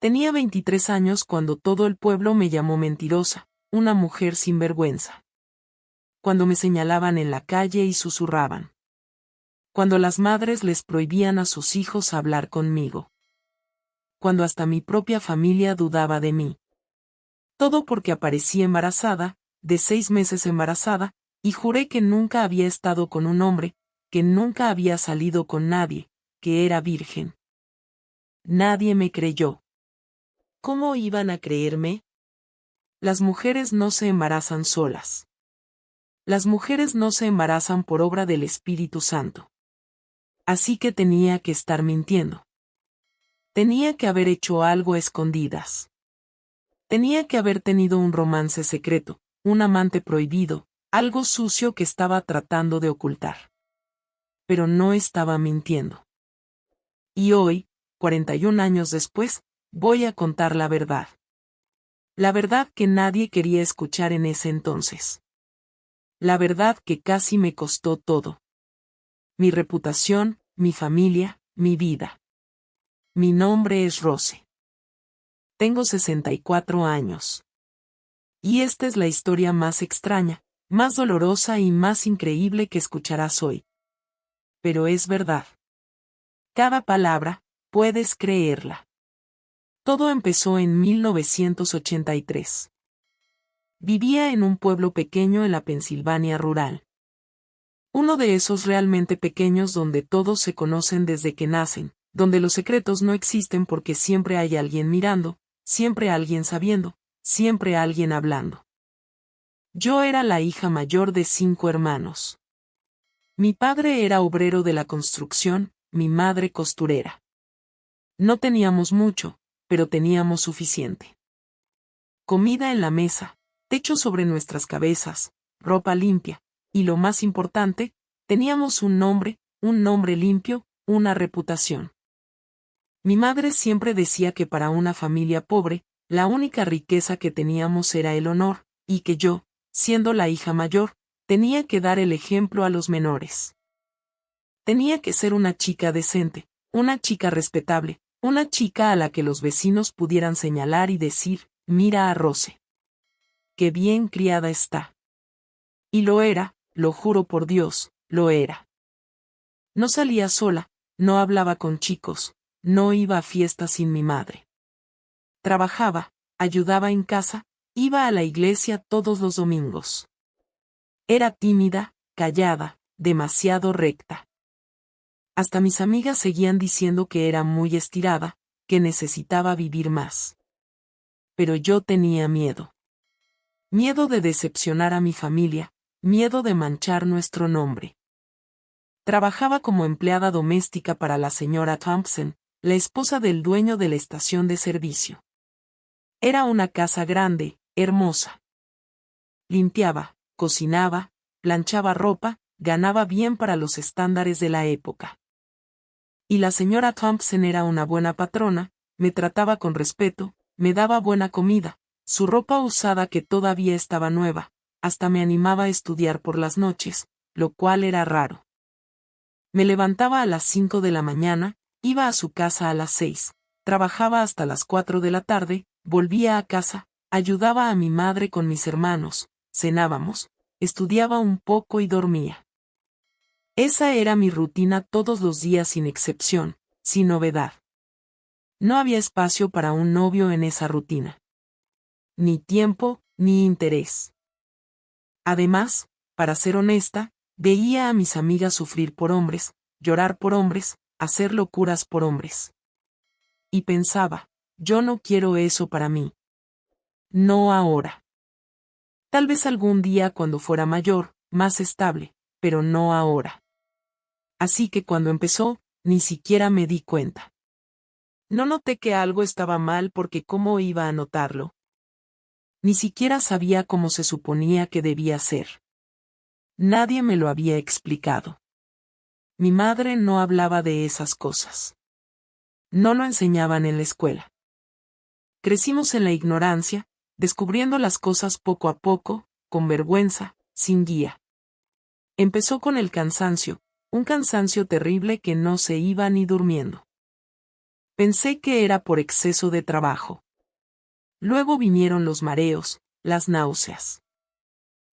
Tenía 23 años cuando todo el pueblo me llamó mentirosa, una mujer sin vergüenza. Cuando me señalaban en la calle y susurraban. Cuando las madres les prohibían a sus hijos hablar conmigo. Cuando hasta mi propia familia dudaba de mí. Todo porque aparecí embarazada, de 6 meses embarazada, y juré que nunca había estado con un hombre, que nunca había salido con nadie, que era virgen. Nadie me creyó. ¿Cómo iban a creerme? Las mujeres no se embarazan solas. Las mujeres no se embarazan por obra del Espíritu Santo. Así que tenía que estar mintiendo. Tenía que haber hecho algo a escondidas. Tenía que haber tenido un romance secreto, un amante prohibido, algo sucio que estaba tratando de ocultar. Pero no estaba mintiendo. Y hoy, 41 años después, voy a contar la verdad. La verdad que nadie quería escuchar en ese entonces. La verdad que casi me costó todo. Mi reputación, mi familia, mi vida. Mi nombre es Rose. Tengo 64 años. Y esta es la historia más extraña, más dolorosa y más increíble que escucharás hoy. Pero es verdad. Cada palabra, puedes creerla. Todo empezó en 1983. Vivía en un pueblo pequeño en la Pensilvania rural. Uno de esos realmente pequeños donde todos se conocen desde que nacen, donde los secretos no existen porque siempre hay alguien mirando, siempre alguien sabiendo, siempre alguien hablando. Yo era la hija mayor de 5 hermanos. Mi padre era obrero de la construcción, mi madre costurera. No teníamos mucho, pero teníamos suficiente. Comida en la mesa, techo sobre nuestras cabezas, ropa limpia, y lo más importante, teníamos un nombre limpio, una reputación. Mi madre siempre decía que para una familia pobre, la única riqueza que teníamos era el honor, y que yo, siendo la hija mayor, tenía que dar el ejemplo a los menores. Tenía que ser una chica decente, una chica respetable, una chica a la que los vecinos pudieran señalar y decir, mira a Rose. Qué bien criada está. Y lo era, lo juro por Dios, lo era. No salía sola, no hablaba con chicos, no iba a fiestas sin mi madre. Trabajaba, ayudaba en casa, iba a la iglesia todos los domingos. Era tímida, callada, demasiado recta. Hasta mis amigas seguían diciendo que era muy estirada, que necesitaba vivir más. Pero yo tenía miedo. Miedo de decepcionar a mi familia, miedo de manchar nuestro nombre. Trabajaba como empleada doméstica para la señora Thompson, la esposa del dueño de la estación de servicio. Era una casa grande, hermosa. Limpiaba, cocinaba, planchaba ropa, ganaba bien para los estándares de la época. Y la señora Thompson era una buena patrona, me trataba con respeto, me daba buena comida, su ropa usada que todavía estaba nueva, hasta me animaba a estudiar por las noches, lo cual era raro. Me levantaba a las 5 de la mañana, iba a su casa a las 6, trabajaba hasta las 4 de la tarde, volvía a casa, ayudaba a mi madre con mis hermanos, cenábamos, estudiaba un poco y dormía. Esa era mi rutina todos los días sin excepción, sin novedad. No había espacio para un novio en esa rutina. Ni tiempo, ni interés. Además, para ser honesta, veía a mis amigas sufrir por hombres, llorar por hombres, hacer locuras por hombres. Y pensaba, yo no quiero eso para mí. No ahora. Tal vez algún día cuando fuera mayor, más estable, pero no ahora. Así que cuando empezó, ni siquiera me di cuenta. No noté que algo estaba mal porque ¿cómo iba a notarlo? Ni siquiera sabía cómo se suponía que debía ser. Nadie me lo había explicado. Mi madre no hablaba de esas cosas. No lo enseñaban en la escuela. Crecimos en la ignorancia, descubriendo las cosas poco a poco, con vergüenza, sin guía. Empezó con el cansancio, un cansancio terrible que no se iba ni durmiendo. Pensé que era por exceso de trabajo. Luego vinieron los mareos, las náuseas.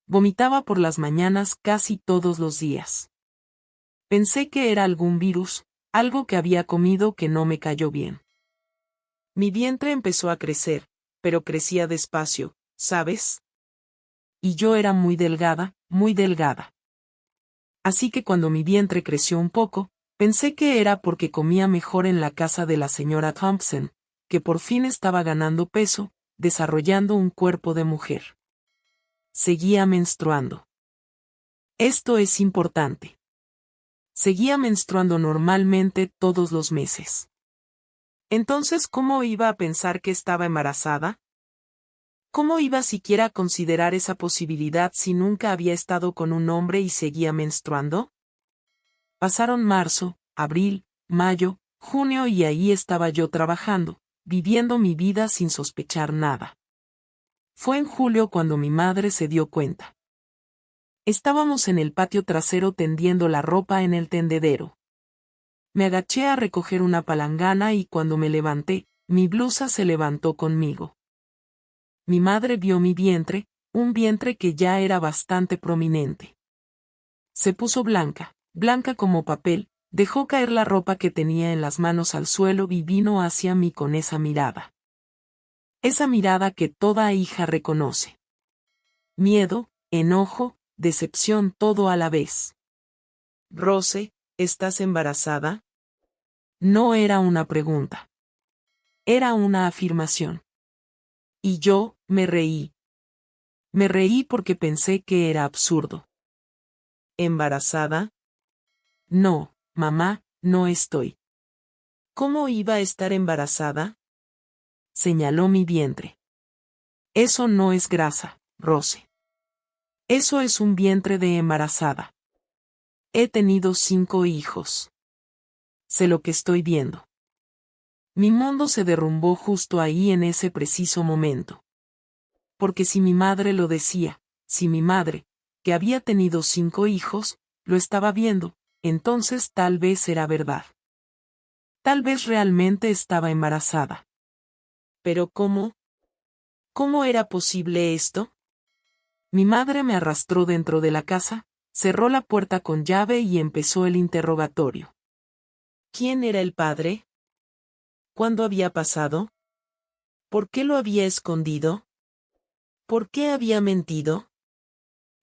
Vomitaba por las mañanas casi todos los días. Pensé que era algún virus, algo que había comido que no me cayó bien. Mi vientre empezó a crecer, pero crecía despacio, ¿sabes? Y yo era muy delgada, muy delgada. Así que cuando mi vientre creció un poco, pensé que era porque comía mejor en la casa de la señora Thompson, que por fin estaba ganando peso, desarrollando un cuerpo de mujer. Seguía menstruando. Esto es importante. Seguía menstruando normalmente todos los meses. Entonces, ¿cómo iba a pensar que estaba embarazada? ¿Cómo iba siquiera a considerar esa posibilidad si nunca había estado con un hombre y seguía menstruando? Pasaron marzo, abril, mayo, junio y ahí estaba yo trabajando, viviendo mi vida sin sospechar nada. Fue en julio cuando mi madre se dio cuenta. Estábamos en el patio trasero tendiendo la ropa en el tendedero. Me agaché a recoger una palangana y cuando me levanté, mi blusa se levantó conmigo. Mi madre vio mi vientre, un vientre que ya era bastante prominente. Se puso blanca, blanca como papel, dejó caer la ropa que tenía en las manos al suelo y vino hacia mí con esa mirada. Esa mirada que toda hija reconoce. Miedo, enojo, decepción todo a la vez. Rose, ¿estás embarazada? No era una pregunta. Era una afirmación. Y yo, me reí. Me reí porque pensé que era absurdo. ¿Embarazada? No, mamá, no estoy. ¿Cómo iba a estar embarazada? Señaló mi vientre. Eso no es grasa, Rose. Eso es un vientre de embarazada. He tenido 5 hijos. Sé lo que estoy viendo. Mi mundo se derrumbó justo ahí en ese preciso momento. Porque si mi madre lo decía, si mi madre, que había tenido 5 hijos, lo estaba viendo, entonces tal vez era verdad. Tal vez realmente estaba embarazada. ¿Pero cómo? ¿Cómo era posible esto? Mi madre me arrastró dentro de la casa, cerró la puerta con llave y empezó el interrogatorio. ¿Quién era el padre? ¿Cuándo había pasado? ¿Por qué lo había escondido? ¿Por qué había mentido?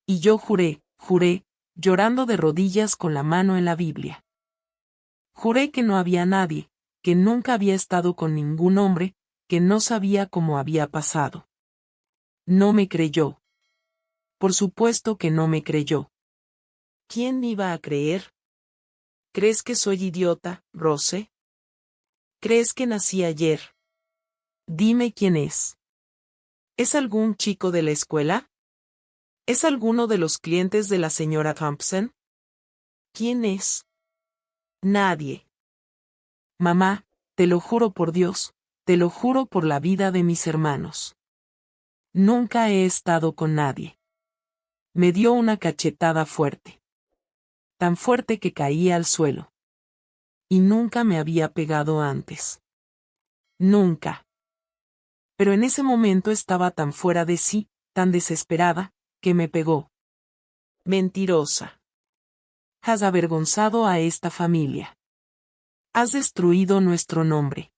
Y yo juré, llorando de rodillas con la mano en la Biblia. Juré que no había nadie, que nunca había estado con ningún hombre, que no sabía cómo había pasado. No me creyó. Por supuesto que no me creyó. ¿Quién me iba a creer? ¿Crees que soy idiota, Rose? ¿Crees que nací ayer? Dime quién es. ¿Es algún chico de la escuela? ¿Es alguno de los clientes de la señora Thompson? ¿Quién es? Nadie. Mamá, te lo juro por Dios, te lo juro por la vida de mis hermanos. Nunca he estado con nadie. Me dio una cachetada fuerte. Tan fuerte que caí al suelo. Y nunca me había pegado antes. Nunca. Pero en ese momento estaba tan fuera de sí, tan desesperada, que me pegó. Mentirosa. Has avergonzado a esta familia. Has destruido nuestro nombre.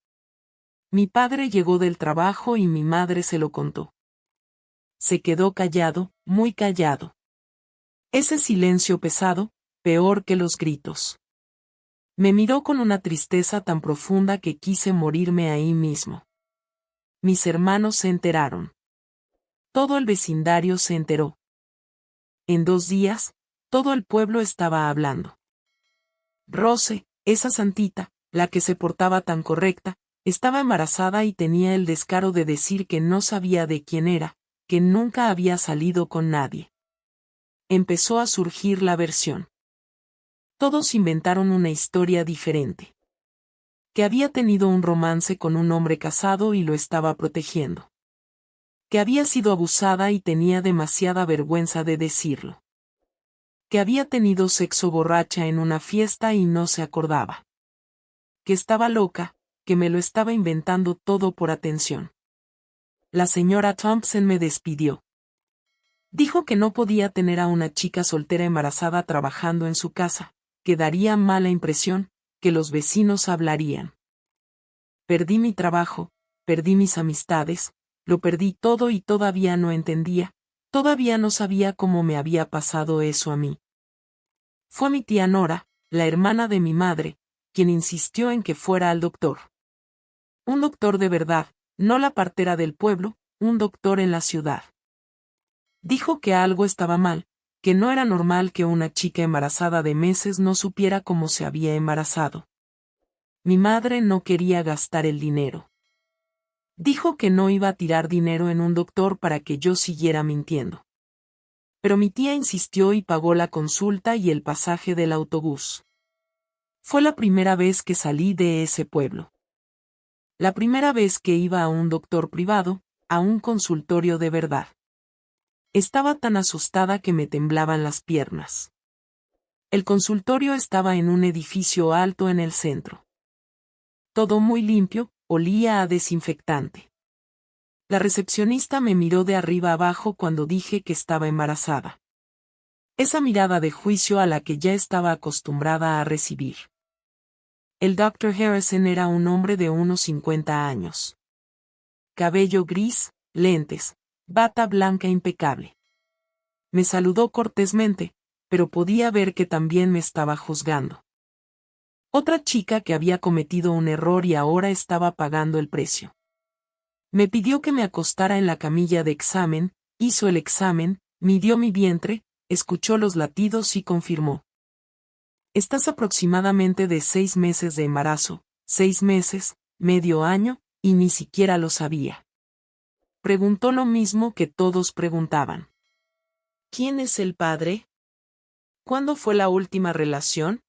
Mi padre llegó del trabajo y mi madre se lo contó. Se quedó callado, muy callado. Ese silencio pesado, peor que los gritos. Me miró con una tristeza tan profunda que quise morirme ahí mismo. Mis hermanos se enteraron. Todo el vecindario se enteró. En 2 días, todo el pueblo estaba hablando. Rose, esa santita, la que se portaba tan correcta, estaba embarazada y tenía el descaro de decir que no sabía de quién era, que nunca había salido con nadie. Empezó a surgir la versión. Todos inventaron una historia diferente. Que había tenido un romance con un hombre casado y lo estaba protegiendo. Que había sido abusada y tenía demasiada vergüenza de decirlo. Que había tenido sexo borracha en una fiesta y no se acordaba. Que estaba loca, que me lo estaba inventando todo por atención. La señora Thompson me despidió. Dijo que no podía tener a una chica soltera embarazada trabajando en su casa, que daría mala impresión, que los vecinos hablarían. Perdí mi trabajo, perdí mis amistades, lo perdí todo y todavía no entendía, todavía no sabía cómo me había pasado eso a mí. Fue mi tía Nora, la hermana de mi madre, quien insistió en que fuera al doctor. Un doctor de verdad, no la partera del pueblo, un doctor en la ciudad. Dijo que algo estaba mal, que no era normal que una chica embarazada de meses no supiera cómo se había embarazado. Mi madre no quería gastar el dinero. Dijo que no iba a tirar dinero en un doctor para que yo siguiera mintiendo. Pero mi tía insistió y pagó la consulta y el pasaje del autobús. Fue la primera vez que salí de ese pueblo. La primera vez que iba a un doctor privado, a un consultorio de verdad. Estaba tan asustada que me temblaban las piernas. El consultorio estaba en un edificio alto en el centro. Todo muy limpio, olía a desinfectante. La recepcionista me miró de arriba abajo cuando dije que estaba embarazada. Esa mirada de juicio a la que ya estaba acostumbrada a recibir. El Dr. Harrison era un hombre de unos 50 años. Cabello gris, lentes, bata blanca impecable. Me saludó cortésmente, pero podía ver que también me estaba juzgando. Otra chica que había cometido un error y ahora estaba pagando el precio. Me pidió que me acostara en la camilla de examen, hizo el examen, midió mi vientre, escuchó los latidos y confirmó. Estás aproximadamente de 6 meses de embarazo, 6 meses, medio año, y ni siquiera lo sabía. Preguntó lo mismo que todos preguntaban. ¿Quién es el padre? ¿Cuándo fue la última relación?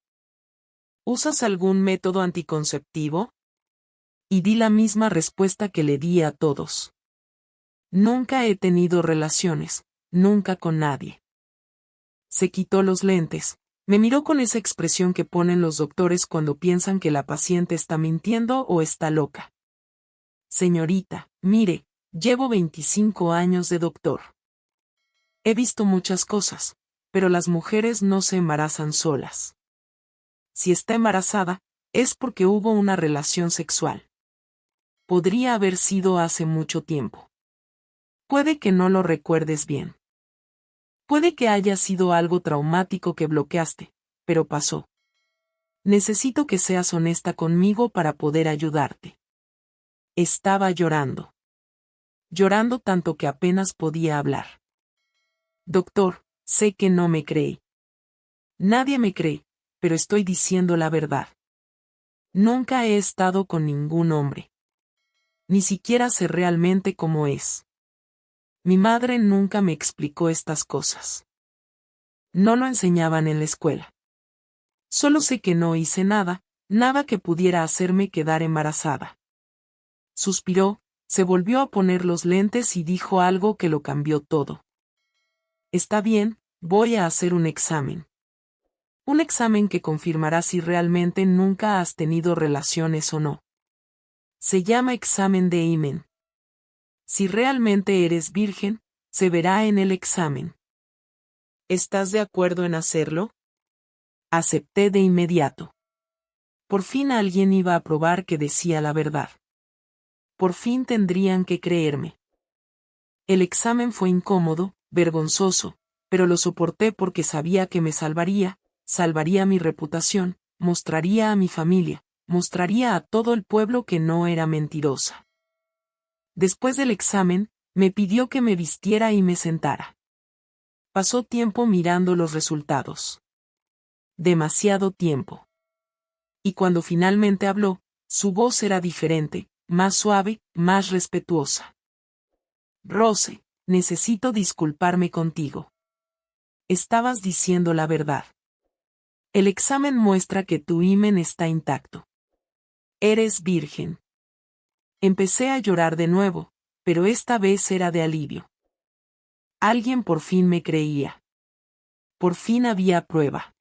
¿Usas algún método anticonceptivo? Y di la misma respuesta que le di a todos. Nunca he tenido relaciones, nunca con nadie. Se quitó los lentes, me miró con esa expresión que ponen los doctores cuando piensan que la paciente está mintiendo o está loca. Señorita, mire, llevo 25 años de doctor. He visto muchas cosas, pero las mujeres no se embarazan solas. Si está embarazada, es porque hubo una relación sexual. Podría haber sido hace mucho tiempo. Puede que no lo recuerdes bien. Puede que haya sido algo traumático que bloqueaste, pero pasó. Necesito que seas honesta conmigo para poder ayudarte. Estaba llorando. Llorando tanto que apenas podía hablar. Doctor, sé que no me cree. Nadie me cree, pero estoy diciendo la verdad. Nunca he estado con ningún hombre. Ni siquiera sé realmente cómo es. Mi madre nunca me explicó estas cosas. No lo enseñaban en la escuela. Solo sé que no hice nada, nada que pudiera hacerme quedar embarazada. Suspiró, se volvió a poner los lentes y dijo algo que lo cambió todo. Está bien, voy a hacer un examen. Un examen que confirmará si realmente nunca has tenido relaciones o no. Se llama examen de himen. Si realmente eres virgen, se verá en el examen. ¿Estás de acuerdo en hacerlo? Acepté de inmediato. Por fin alguien iba a probar que decía la verdad. Por fin tendrían que creerme. El examen fue incómodo, vergonzoso, pero lo soporté porque sabía que me salvaría mi reputación, mostraría a mi familia, mostraría a todo el pueblo que no era mentirosa. Después del examen, me pidió que me vistiera y me sentara. Pasó tiempo mirando los resultados. Demasiado tiempo. Y cuando finalmente habló, su voz era diferente, más suave, más respetuosa. Rose, necesito disculparme contigo. Estabas diciendo la verdad. El examen muestra que tu himen está intacto. Eres virgen. Empecé a llorar de nuevo, pero esta vez era de alivio. Alguien por fin me creía. Por fin había prueba.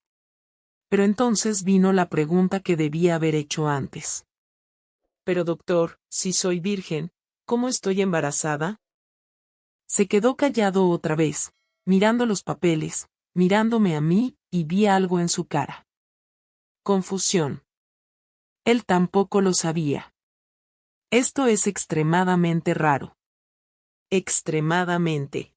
Pero entonces vino la pregunta que debía haber hecho antes. Pero doctor, si soy virgen, ¿cómo estoy embarazada? Se quedó callado otra vez, mirando los papeles, mirándome a mí, y vi algo en su cara. Confusión. Él tampoco lo sabía. Esto es extremadamente raro. Extremadamente.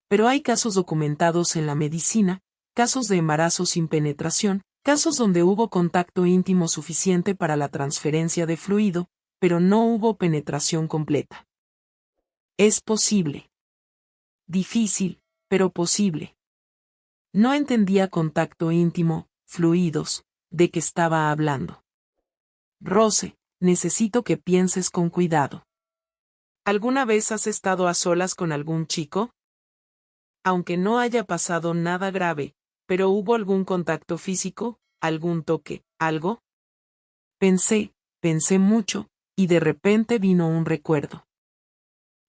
Pero hay casos documentados en la medicina, casos de embarazo sin penetración, casos donde hubo contacto íntimo suficiente para la transferencia de fluido, pero no hubo penetración completa. Es posible. Difícil, pero posible. No entendía contacto íntimo, fluidos, de qué estaba hablando. Rose, necesito que pienses con cuidado. ¿Alguna vez has estado a solas con algún chico? Aunque no haya pasado nada grave, pero ¿hubo algún contacto físico, algún toque, algo? Pensé mucho, y de repente vino un recuerdo.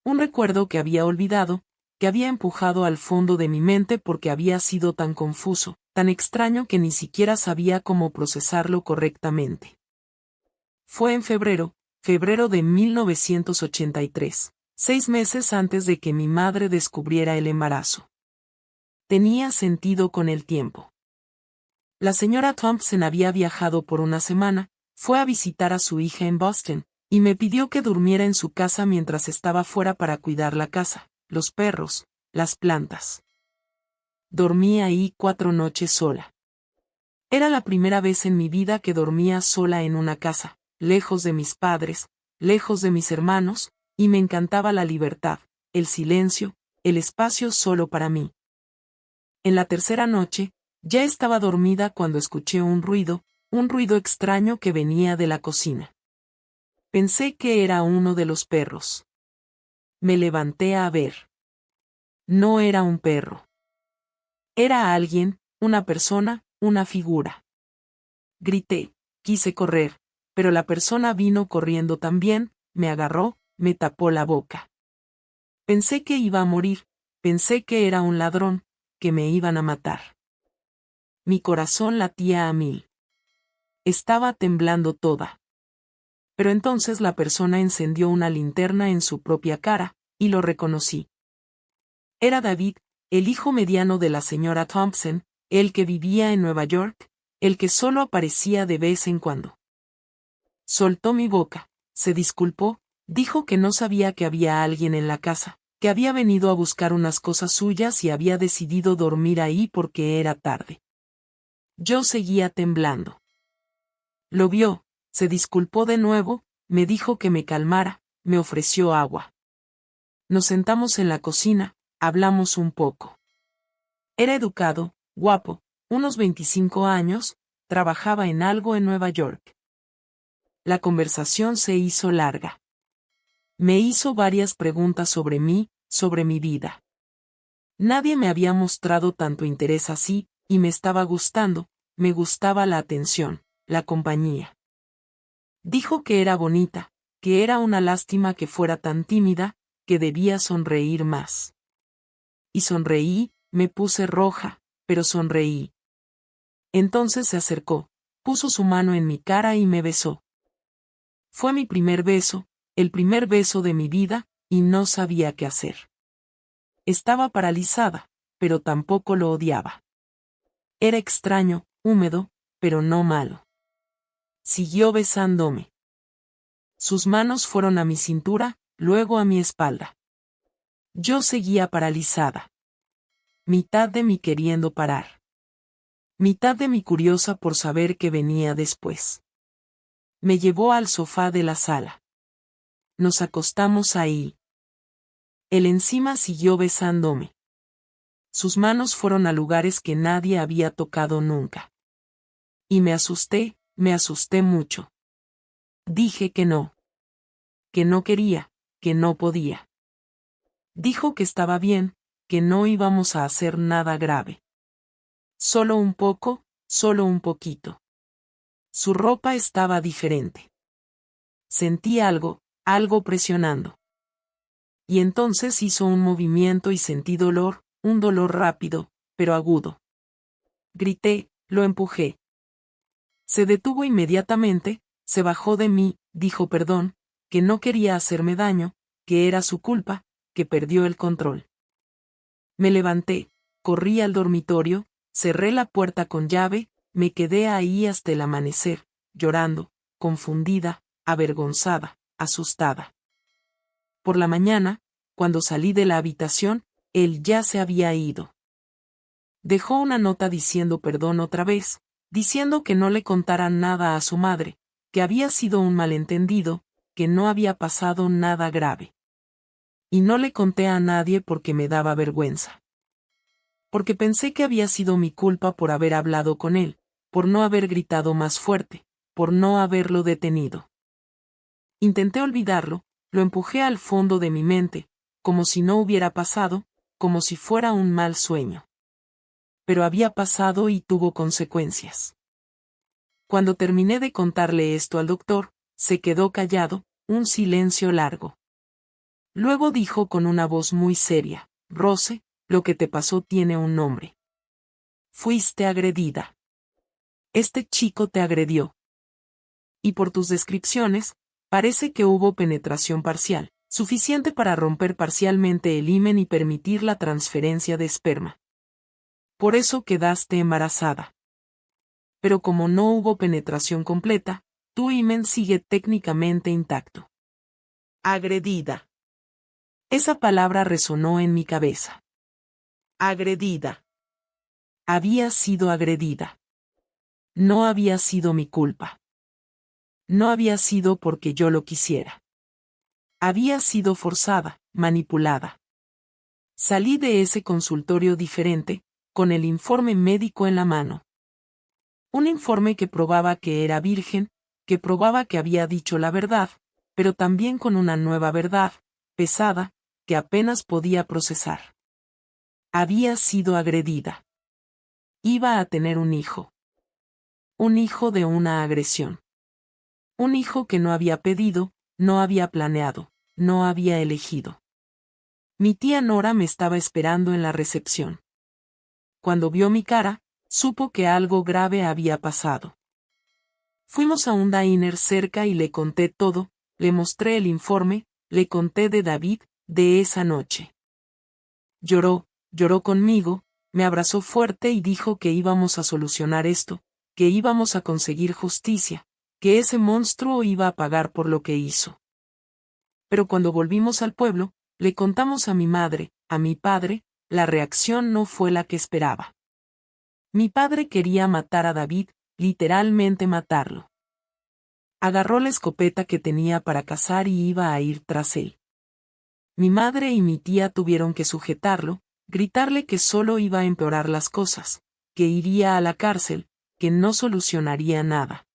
Un recuerdo que había olvidado, que había empujado al fondo de mi mente porque había sido tan confuso, tan extraño que ni siquiera sabía cómo procesarlo correctamente. Fue en febrero de 1983, 6 meses antes de que mi madre descubriera el embarazo. Tenía sentido con el tiempo. La señora Thompson había viajado por una semana, fue a visitar a su hija en Boston, y me pidió que durmiera en su casa mientras estaba fuera para cuidar la casa, los perros, las plantas. Dormí ahí 4 noches sola. Era la primera vez en mi vida que dormía sola en una casa, lejos de mis padres, lejos de mis hermanos, y me encantaba la libertad, el silencio, el espacio solo para mí. En la tercera noche, ya estaba dormida cuando escuché un ruido extraño que venía de la cocina. Pensé que era uno de los perros. Me levanté a ver. No era un perro. Era alguien, una persona, una figura. Grité, quise correr, pero la persona vino corriendo también, me agarró, me tapó la boca. Pensé que iba a morir, pensé que era un ladrón, que me iban a matar. Mi corazón latía a 1000. Estaba temblando toda. Pero entonces la persona encendió una linterna en su propia cara, y lo reconocí. Era David, el hijo mediano de la señora Thompson, el que vivía en Nueva York, el que solo aparecía de vez en cuando. Soltó mi boca, se disculpó, dijo que no sabía que había alguien en la casa, que había venido a buscar unas cosas suyas y había decidido dormir ahí porque era tarde. Yo seguía temblando. Lo vio, se disculpó de nuevo, me dijo que me calmara, me ofreció agua. Nos sentamos en la cocina, hablamos un poco. Era educado, guapo, unos 25 años, trabajaba en algo en Nueva York. La conversación se hizo larga. Me hizo varias preguntas sobre mí, sobre mi vida. Nadie me había mostrado tanto interés así, y me estaba gustando, me gustaba la atención, la compañía. Dijo que era bonita, que era una lástima que fuera tan tímida, que debía sonreír más. Y sonreí, me puse roja, pero sonreí. Entonces se acercó, puso su mano en mi cara y me besó. Fue mi primer beso, el primer beso de mi vida, y no sabía qué hacer. Estaba paralizada, pero tampoco lo odiaba. Era extraño, húmedo, pero no malo. Siguió besándome. Sus manos fueron a mi cintura, luego a mi espalda. Yo seguía paralizada. Mitad de mí queriendo parar. Mitad de mí curiosa por saber qué venía después. Me llevó al sofá de la sala. Nos acostamos ahí. Él encima siguió besándome. Sus manos fueron a lugares que nadie había tocado nunca. Y me asusté mucho. Dije que no quería, que no podía. Dijo que estaba bien, que no íbamos a hacer nada grave. Solo un poco, solo un poquito. Su ropa estaba diferente. Sentí algo presionando. Y entonces hizo un movimiento y sentí dolor, un dolor rápido, pero agudo. Grité, lo empujé. Se detuvo inmediatamente, se bajó de mí, dijo perdón, que no quería hacerme daño, que era su culpa, que perdió el control. Me levanté, corrí al dormitorio, cerré la puerta con llave, me quedé ahí hasta el amanecer, llorando, confundida, avergonzada, asustada. Por la mañana, cuando salí de la habitación, él ya se había ido. Dejó una nota diciendo perdón otra vez, diciendo que no le contara nada a su madre, que había sido un malentendido, que no había pasado nada grave. Y no le conté a nadie porque me daba vergüenza. Porque pensé que había sido mi culpa por haber hablado con él, por no haber gritado más fuerte, por no haberlo detenido. Intenté olvidarlo, lo empujé al fondo de mi mente, como si no hubiera pasado, como si fuera un mal sueño. Pero había pasado y tuvo consecuencias. Cuando terminé de contarle esto al doctor, se quedó callado, un silencio largo. Luego dijo con una voz muy seria: Rose, lo que te pasó tiene un nombre. Fuiste agredida. Este chico te agredió. Y por tus descripciones, parece que hubo penetración parcial, suficiente para romper parcialmente el himen y permitir la transferencia de esperma. Por eso quedaste embarazada. Pero como no hubo penetración completa, tu himen sigue técnicamente intacto. Agredida. Esa palabra resonó en mi cabeza. Agredida. Había sido agredida. No había sido mi culpa. No había sido porque yo lo quisiera. Había sido forzada, manipulada. Salí de ese consultorio diferente, con el informe médico en la mano. Un informe que probaba que era virgen, que probaba que había dicho la verdad, pero también con una nueva verdad, pesada, que apenas podía procesar. Había sido agredida. Iba a tener un hijo. Un hijo de una agresión. Un hijo que no había pedido, no había planeado, no había elegido. Mi tía Nora me estaba esperando en la recepción. Cuando vio mi cara, supo que algo grave había pasado. Fuimos a un diner cerca y le conté todo, le mostré el informe, le conté de David, de esa noche. Lloró conmigo, me abrazó fuerte y dijo que íbamos a solucionar esto, que íbamos a conseguir justicia, que ese monstruo iba a pagar por lo que hizo. Pero cuando volvimos al pueblo, le contamos a mi madre, a mi padre, la reacción no fue la que esperaba. Mi padre quería matar a David, literalmente matarlo. Agarró la escopeta que tenía para cazar y iba a ir tras él. Mi madre y mi tía tuvieron que sujetarlo, gritarle que solo iba a empeorar las cosas, que iría a la cárcel, que no solucionaría nada.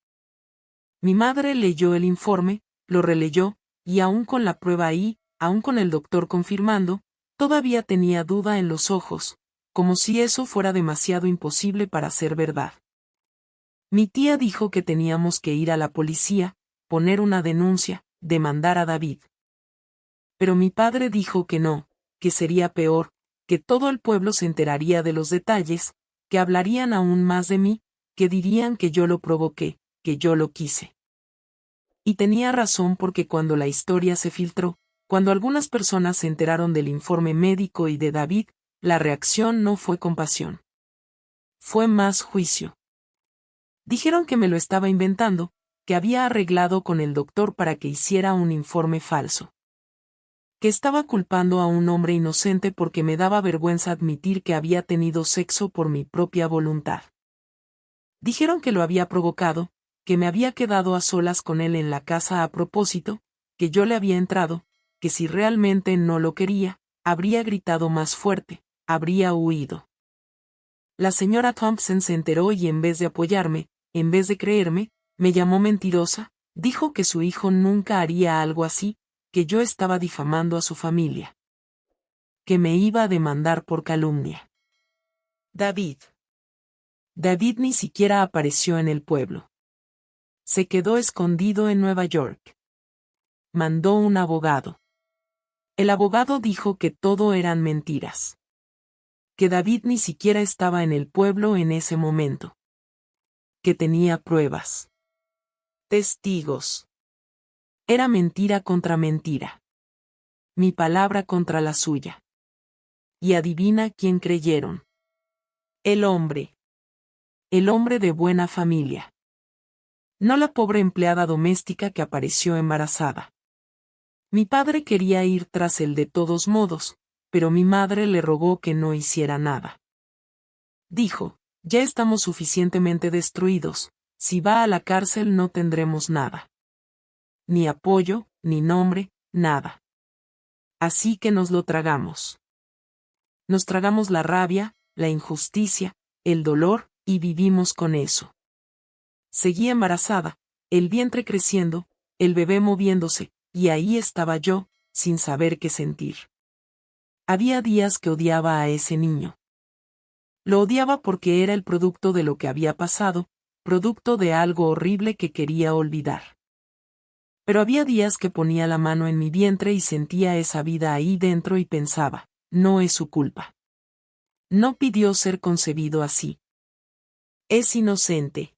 Mi madre leyó el informe, lo releyó, y aún con la prueba ahí, aún con el doctor confirmando, todavía tenía duda en los ojos, como si eso fuera demasiado imposible para ser verdad. Mi tía dijo que teníamos que ir a la policía, poner una denuncia, demandar a David. Pero mi padre dijo que no, que sería peor, que todo el pueblo se enteraría de los detalles, que hablarían aún más de mí, que dirían que yo lo provoqué, que yo lo quise. Y tenía razón porque cuando la historia se filtró, cuando algunas personas se enteraron del informe médico y de David, la reacción no fue compasión. Fue más juicio. Dijeron que me lo estaba inventando, que había arreglado con el doctor para que hiciera un informe falso. Que estaba culpando a un hombre inocente porque me daba vergüenza admitir que había tenido sexo por mi propia voluntad. Dijeron que lo había provocado, que me había quedado a solas con él en la casa a propósito, que yo le había entrado, que si realmente no lo quería, habría gritado más fuerte, habría huido. La señora Thompson se enteró y en vez de apoyarme, en vez de creerme, me llamó mentirosa, dijo que su hijo nunca haría algo así, que yo estaba difamando a su familia. Que me iba a demandar por calumnia. David ni siquiera apareció en el pueblo. Se quedó escondido en Nueva York. Mandó un abogado. El abogado dijo que todo eran mentiras. Que David ni siquiera estaba en el pueblo en ese momento. Que tenía pruebas. Testigos. Era mentira contra mentira. Mi palabra contra la suya. Y adivina quién creyeron. El hombre. El hombre de buena familia. No la pobre empleada doméstica que apareció embarazada. Mi padre quería ir tras él de todos modos, pero mi madre le rogó que no hiciera nada. Dijo, ya estamos suficientemente destruidos, si va a la cárcel no tendremos nada. Ni apoyo, ni nombre, nada. Así que nos lo tragamos. Nos tragamos la rabia, la injusticia, el dolor, y vivimos con eso. Seguía embarazada, el vientre creciendo, el bebé moviéndose, y ahí estaba yo, sin saber qué sentir. Había días que odiaba a ese niño. Lo odiaba porque era el producto de lo que había pasado, producto de algo horrible que quería olvidar. Pero había días que ponía la mano en mi vientre y sentía esa vida ahí dentro y pensaba, no es su culpa. No pidió ser concebido así. Es inocente.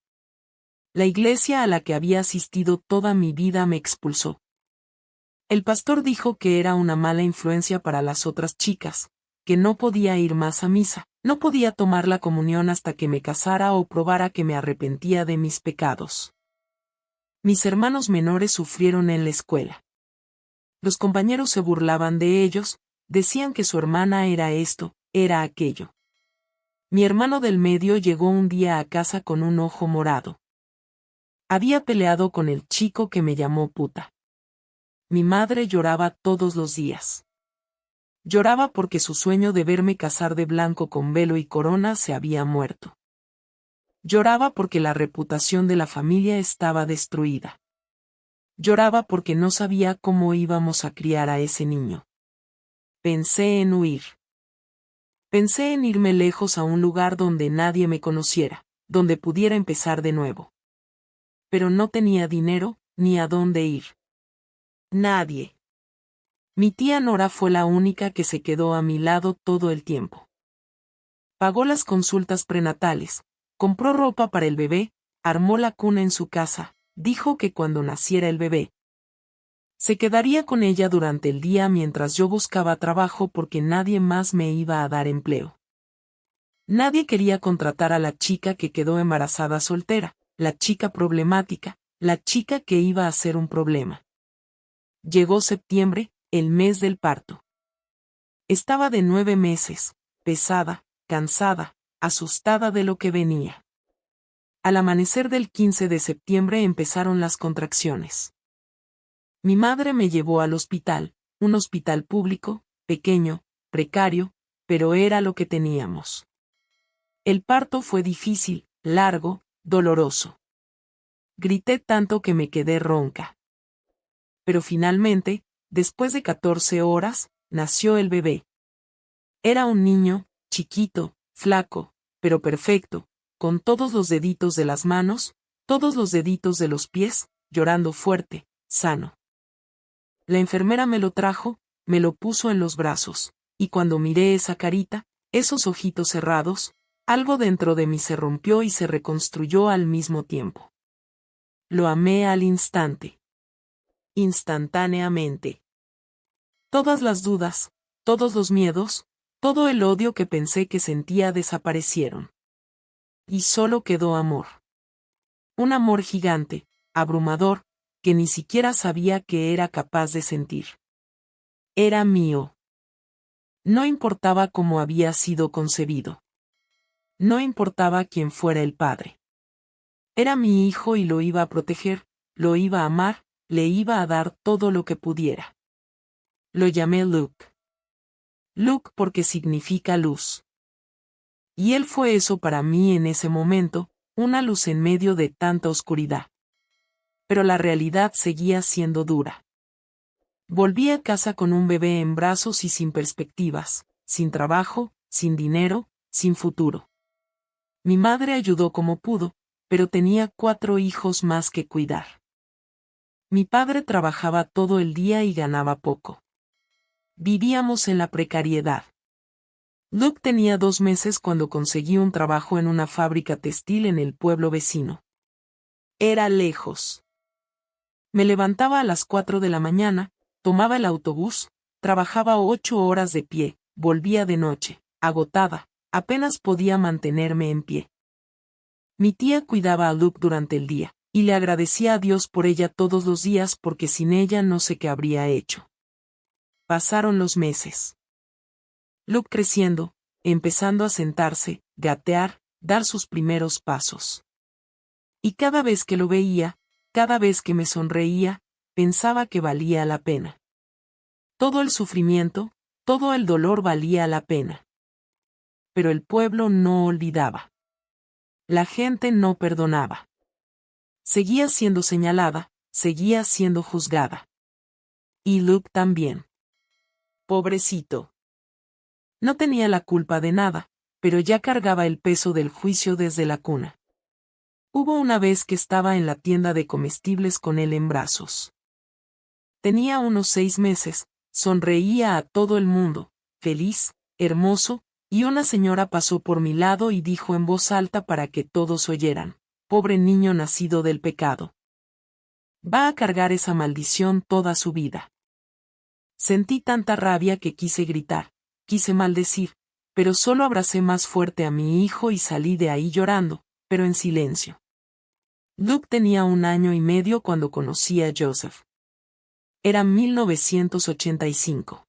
La iglesia a la que había asistido toda mi vida me expulsó. El pastor dijo que era una mala influencia para las otras chicas, que no podía ir más a misa, no podía tomar la comunión hasta que me casara o probara que me arrepentía de mis pecados. Mis hermanos menores sufrieron en la escuela. Los compañeros se burlaban de ellos, decían que su hermana era esto, era aquello. Mi hermano del medio llegó un día a casa con un ojo morado. Había peleado con el chico que me llamó puta. Mi madre lloraba todos los días. Lloraba porque su sueño de verme casar de blanco con velo y corona se había muerto. Lloraba porque la reputación de la familia estaba destruida. Lloraba porque no sabía cómo íbamos a criar a ese niño. Pensé en huir. Pensé en irme lejos a un lugar donde nadie me conociera, donde pudiera empezar de nuevo. Pero no tenía dinero, ni a dónde ir. Nadie. Mi tía Nora fue la única que se quedó a mi lado todo el tiempo. Pagó las consultas prenatales, compró ropa para el bebé, armó la cuna en su casa, dijo que cuando naciera el bebé, se quedaría con ella durante el día mientras yo buscaba trabajo porque nadie más me iba a dar empleo. Nadie quería contratar a la chica que quedó embarazada soltera, la chica problemática, la chica que iba a ser un problema. Llegó septiembre, el mes del parto. Estaba de 9 meses, pesada, cansada, asustada de lo que venía. Al amanecer del 15 de septiembre empezaron las contracciones. Mi madre me llevó al hospital, un hospital público, pequeño, precario, pero era lo que teníamos. El parto fue difícil, largo, doloroso. Grité tanto que me quedé ronca. Pero finalmente, después de 14 horas, nació el bebé. Era un niño, chiquito, flaco, pero perfecto, con todos los deditos de las manos, todos los deditos de los pies, llorando fuerte, sano. La enfermera me lo trajo, me lo puso en los brazos, y cuando miré esa carita, esos ojitos cerrados, algo dentro de mí se rompió y se reconstruyó al mismo tiempo. Lo amé al instante. Instantáneamente. Todas las dudas, todos los miedos, todo el odio que pensé que sentía desaparecieron. Y solo quedó amor. Un amor gigante, abrumador, que ni siquiera sabía que era capaz de sentir. Era mío. No importaba cómo había sido concebido. No importaba quién fuera el padre. Era mi hijo y lo iba a proteger, lo iba a amar, le iba a dar todo lo que pudiera. Lo llamé Luke. Luke porque significa luz. Y él fue eso para mí en ese momento, una luz en medio de tanta oscuridad. Pero la realidad seguía siendo dura. Volví a casa con un bebé en brazos y sin perspectivas, sin trabajo, sin dinero, sin futuro. Mi madre ayudó como pudo, pero tenía 4 hijos más que cuidar. Mi padre trabajaba todo el día y ganaba poco. Vivíamos en la precariedad. Luke tenía 2 meses cuando conseguí un trabajo en una fábrica textil en el pueblo vecino. Era lejos. Me levantaba a las 4 de la mañana, tomaba el autobús, trabajaba 8 horas de pie, volvía de noche, agotada, apenas podía mantenerme en pie. Mi tía cuidaba a Luke durante el día, y le agradecía a Dios por ella todos los días porque sin ella no sé qué habría hecho. Pasaron los meses. Luke creciendo, empezando a sentarse, gatear, dar sus primeros pasos. Y cada vez que lo veía, cada vez que me sonreía, pensaba que valía la pena. Todo el sufrimiento, todo el dolor valía la pena. Pero el pueblo no olvidaba. La gente no perdonaba. Seguía siendo señalada, seguía siendo juzgada. Y Luke también. Pobrecito. No tenía la culpa de nada, pero ya cargaba el peso del juicio desde la cuna. Hubo una vez que estaba en la tienda de comestibles con él en brazos. Tenía unos 6 meses, sonreía a todo el mundo, feliz, hermoso, y una señora pasó por mi lado y dijo en voz alta para que todos oyeran: pobre niño nacido del pecado. Va a cargar esa maldición toda su vida. Sentí tanta rabia que quise gritar, quise maldecir, pero solo abracé más fuerte a mi hijo y salí de ahí llorando, pero en silencio. Luke tenía 1 año y medio cuando conocí a Joseph. Era 1985.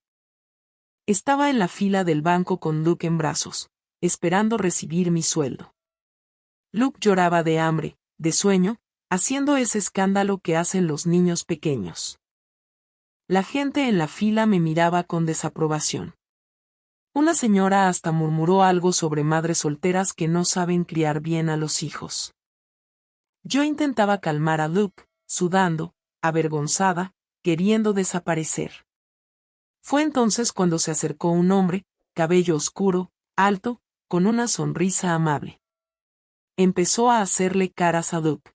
Estaba en la fila del banco con Luke en brazos, esperando recibir mi sueldo. Luke lloraba de hambre, de sueño, haciendo ese escándalo que hacen los niños pequeños. La gente en la fila me miraba con desaprobación. Una señora hasta murmuró algo sobre madres solteras que no saben criar bien a los hijos. Yo intentaba calmar a Luke, sudando, avergonzada, queriendo desaparecer. Fue entonces cuando se acercó un hombre, cabello oscuro, alto, con una sonrisa amable. Empezó a hacerle caras a Luke.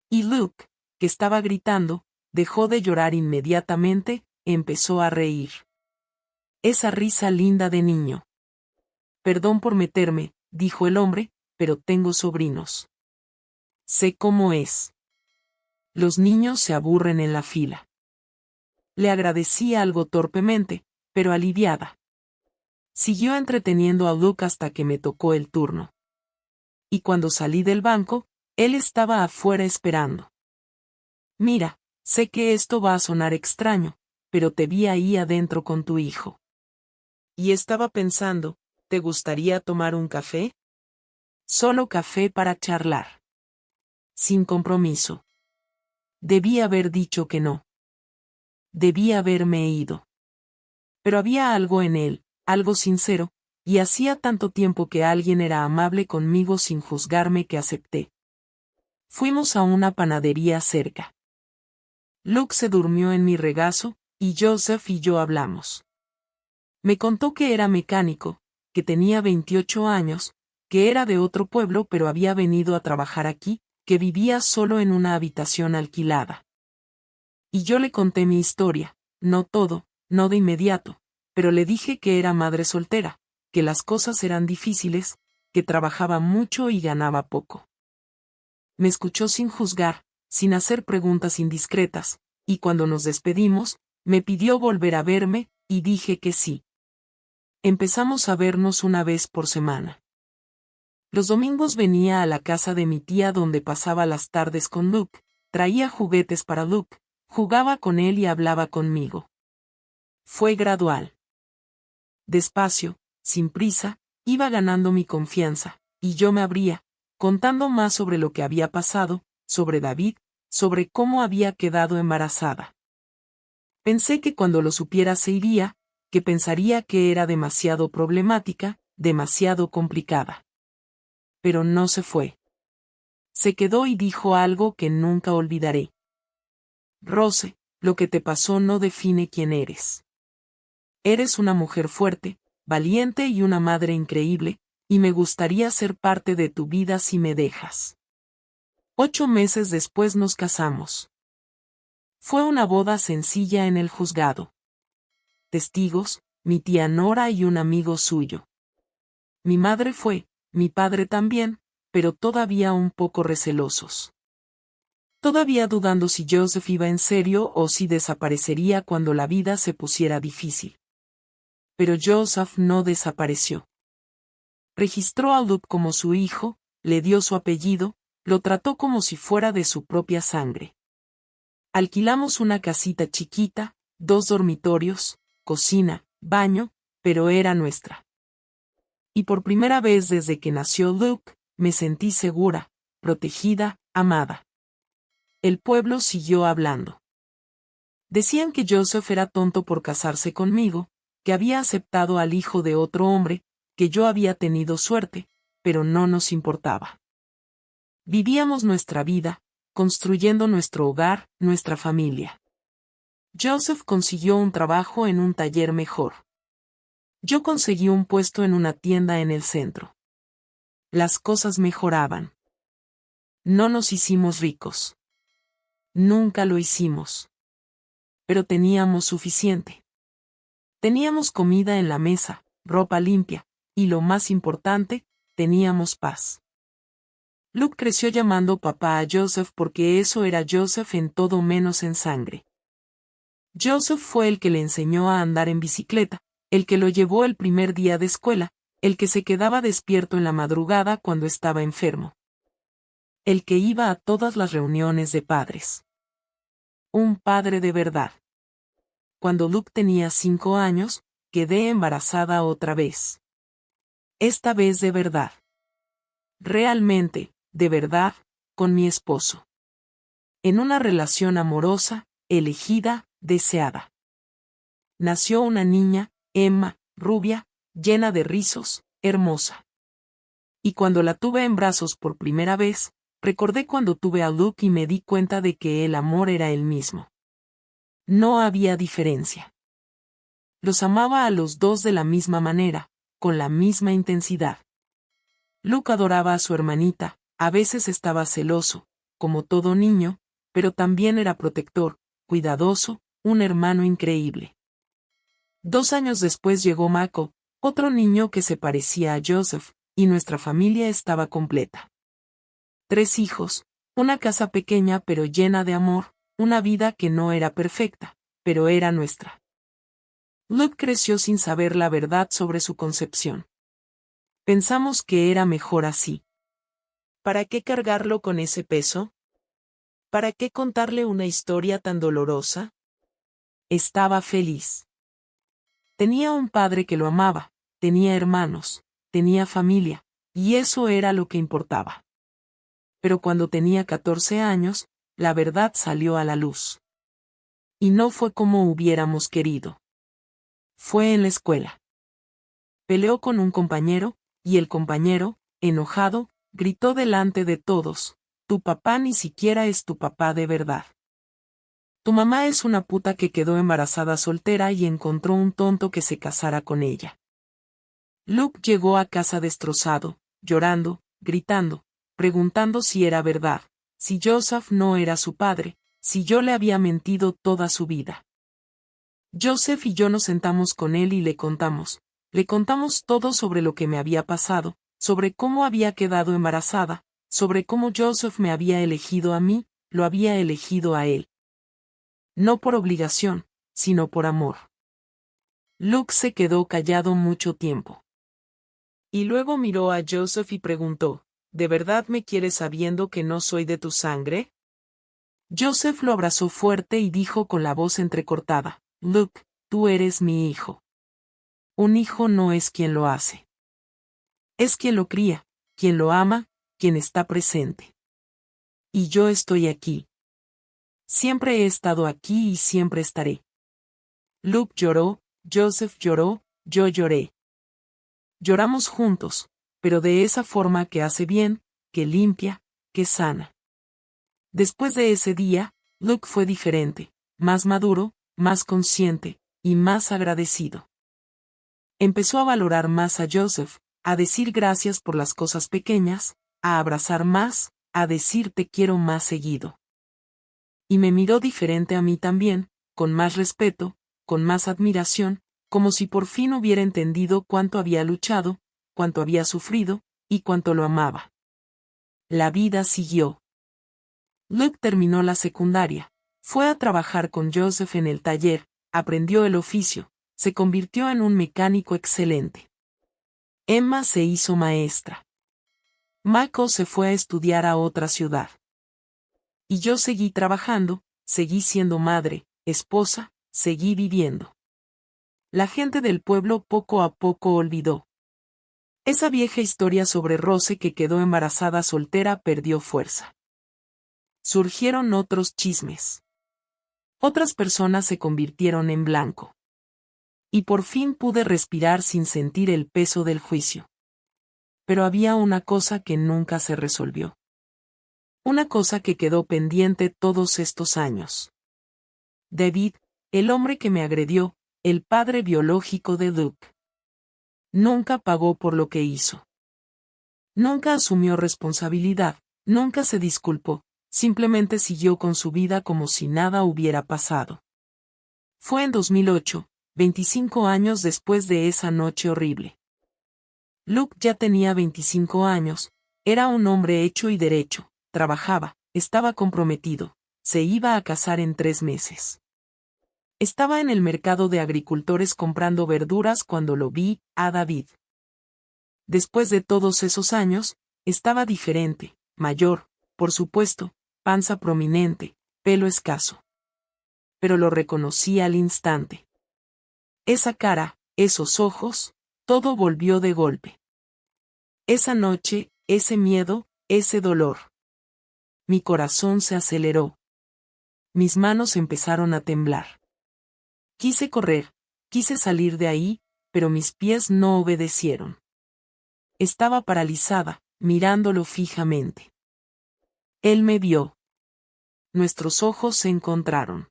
Y Luke, que estaba gritando, dejó de llorar inmediatamente, empezó a reír. Esa risa linda de niño. Perdón por meterme, dijo el hombre, pero tengo sobrinos. Sé cómo es. Los niños se aburren en la fila. Le agradecí algo torpemente, pero aliviada. Siguió entreteniendo a Luke hasta que me tocó el turno. Y cuando salí del banco, él estaba afuera esperando. Mira, sé que esto va a sonar extraño, pero te vi ahí adentro con tu hijo. Y estaba pensando, ¿te gustaría tomar un café? Solo café para charlar. Sin compromiso. Debí haber dicho que no. Debí haberme ido. Pero había algo en él, algo sincero, y hacía tanto tiempo que alguien era amable conmigo sin juzgarme que acepté. Fuimos a una panadería cerca. Luke se durmió en mi regazo, y Joseph y yo hablamos. Me contó que era mecánico, que tenía 28 años, que era de otro pueblo pero había venido a trabajar aquí, que vivía solo en una habitación alquilada. Y yo le conté mi historia, no todo, no de inmediato, pero le dije que era madre soltera, que las cosas eran difíciles, que trabajaba mucho y ganaba poco. Me escuchó sin juzgar, sin hacer preguntas indiscretas, y cuando nos despedimos, me pidió volver a verme, y dije que sí. Empezamos a vernos una vez por semana. Los domingos venía a la casa de mi tía donde pasaba las tardes con Luke, traía juguetes para Luke, jugaba con él y hablaba conmigo. Fue gradual. Despacio, sin prisa, iba ganando mi confianza, y yo me abría, contando más sobre lo que había pasado, sobre David, sobre cómo había quedado embarazada. Pensé que cuando lo supiera se iría, que pensaría que era demasiado problemática, demasiado complicada. Pero no se fue. Se quedó y dijo algo que nunca olvidaré. Rose, lo que te pasó no define quién eres. Eres una mujer fuerte, valiente y una madre increíble, y me gustaría ser parte de tu vida si me dejas. 8 meses después nos casamos. Fue una boda sencilla en el juzgado. Testigos, mi tía Nora y un amigo suyo. Mi madre fue, mi padre también, pero todavía un poco recelosos. todavía dudando si Joseph iba en serio o si desaparecería cuando la vida se pusiera difícil. Pero Joseph no desapareció. Registró a Luke como su hijo, le dio su apellido, lo trató como si fuera de su propia sangre. Alquilamos una casita chiquita, 2 dormitorios, cocina, baño, pero era nuestra. Y por primera vez desde que nació Luke, me sentí segura, protegida, amada. El pueblo siguió hablando. Decían que Joseph era tonto por casarse conmigo, que había aceptado al hijo de otro hombre, que yo había tenido suerte, pero no nos importaba. Vivíamos nuestra vida, construyendo nuestro hogar, nuestra familia. Joseph consiguió un trabajo en un taller mejor. Yo conseguí un puesto en una tienda en el centro. Las cosas mejoraban. No nos hicimos ricos. Nunca lo hicimos. Pero teníamos suficiente. Teníamos comida en la mesa, ropa limpia, y lo más importante, teníamos paz. Luke creció llamando papá a Joseph porque eso era Joseph en todo menos en sangre. Joseph fue el que le enseñó a andar en bicicleta, el que lo llevó el primer día de escuela, el que se quedaba despierto en la madrugada cuando estaba enfermo. El que iba a todas las reuniones de padres. Un padre de verdad. Cuando Luke tenía 5 años, quedé embarazada otra vez. Esta vez de verdad. Realmente, de verdad, con mi esposo. En una relación amorosa, elegida, deseada. Nació una niña, Emma, rubia, llena de rizos, hermosa. Y cuando la tuve en brazos por primera vez, recordé cuando tuve a Luke y me di cuenta de que el amor era el mismo. No había diferencia. Los amaba a los dos de la misma manera, con la misma intensidad. Luke adoraba a su hermanita, a veces estaba celoso, como todo niño, pero también era protector, cuidadoso, un hermano increíble. 2 años después llegó Mako, otro niño que se parecía a Joseph, y nuestra familia estaba completa. 3 hijos, una casa pequeña pero llena de amor, una vida que no era perfecta, pero era nuestra. Luke creció sin saber la verdad sobre su concepción. Pensamos que era mejor así. ¿Para qué cargarlo con ese peso? ¿Para qué contarle una historia tan dolorosa? Estaba feliz. Tenía un padre que lo amaba, tenía hermanos, tenía familia, y eso era lo que importaba. Pero cuando tenía 14 años, la verdad salió a la luz. Y no fue como hubiéramos querido. Fue en la escuela. Peleó con un compañero, y el compañero, enojado, gritó delante de todos: «Tu papá ni siquiera es tu papá de verdad. Tu mamá es una puta que quedó embarazada soltera y encontró un tonto que se casara con ella». Luke llegó a casa destrozado, llorando, gritando, preguntando si era verdad, si Joseph no era su padre, si yo le había mentido toda su vida. Joseph y yo nos sentamos con él y le contamos todo sobre lo que me había pasado, sobre cómo había quedado embarazada, sobre cómo Joseph me había elegido a mí, lo había elegido a él. No por obligación, sino por amor. Luke se quedó callado mucho tiempo. Y luego miró a Joseph y preguntó: ¿de verdad me quieres sabiendo que no soy de tu sangre? Joseph lo abrazó fuerte y dijo con la voz entrecortada: Luke, tú eres mi hijo. Un hijo no es quien lo hace. Es quien lo cría, quien lo ama, quien está presente. Y yo estoy aquí. Siempre he estado aquí y siempre estaré. Luke lloró, Joseph lloró, yo lloré. Lloramos juntos, pero de esa forma que hace bien, que limpia, que sana. Después de ese día, Luke fue diferente, más maduro, más consciente, y más agradecido. Empezó a valorar más a Joseph, a decir gracias por las cosas pequeñas, a abrazar más, a decir te quiero más seguido. Y me miró diferente a mí también, con más respeto, con más admiración, como si por fin hubiera entendido cuánto había luchado, cuánto había sufrido, y cuánto lo amaba. La vida siguió. Luke terminó la secundaria. Fue a trabajar con Joseph en el taller, aprendió el oficio, se convirtió en un mecánico excelente. Emma se hizo maestra. Michael se fue a estudiar a otra ciudad. Y yo seguí trabajando, seguí siendo madre, esposa, seguí viviendo. La gente del pueblo poco a poco olvidó. Esa vieja historia sobre Rose que quedó embarazada soltera perdió fuerza. Surgieron otros chismes. Otras personas se convirtieron en blanco. Y por fin pude respirar sin sentir el peso del juicio. Pero había una cosa que nunca se resolvió. Una cosa que quedó pendiente todos estos años. David, el hombre que me agredió, el padre biológico de Luke. Nunca pagó por lo que hizo. Nunca asumió responsabilidad, nunca se disculpó, simplemente siguió con su vida como si nada hubiera pasado. Fue en 2008, 25 años después de esa noche horrible. Luke ya tenía 25 años, era un hombre hecho y derecho, trabajaba, estaba comprometido, se iba a casar en 3 meses. Estaba en el mercado de agricultores comprando verduras cuando lo vi, a David. Después de todos esos años, estaba diferente, mayor, por supuesto, panza prominente, pelo escaso. Pero lo reconocí al instante. Esa cara, esos ojos, todo volvió de golpe. Esa noche, ese miedo, ese dolor. Mi corazón se aceleró. Mis manos empezaron a temblar. Quise correr, quise salir de ahí, pero mis pies no obedecieron. Estaba paralizada, mirándolo fijamente. Él me vio. Nuestros ojos se encontraron.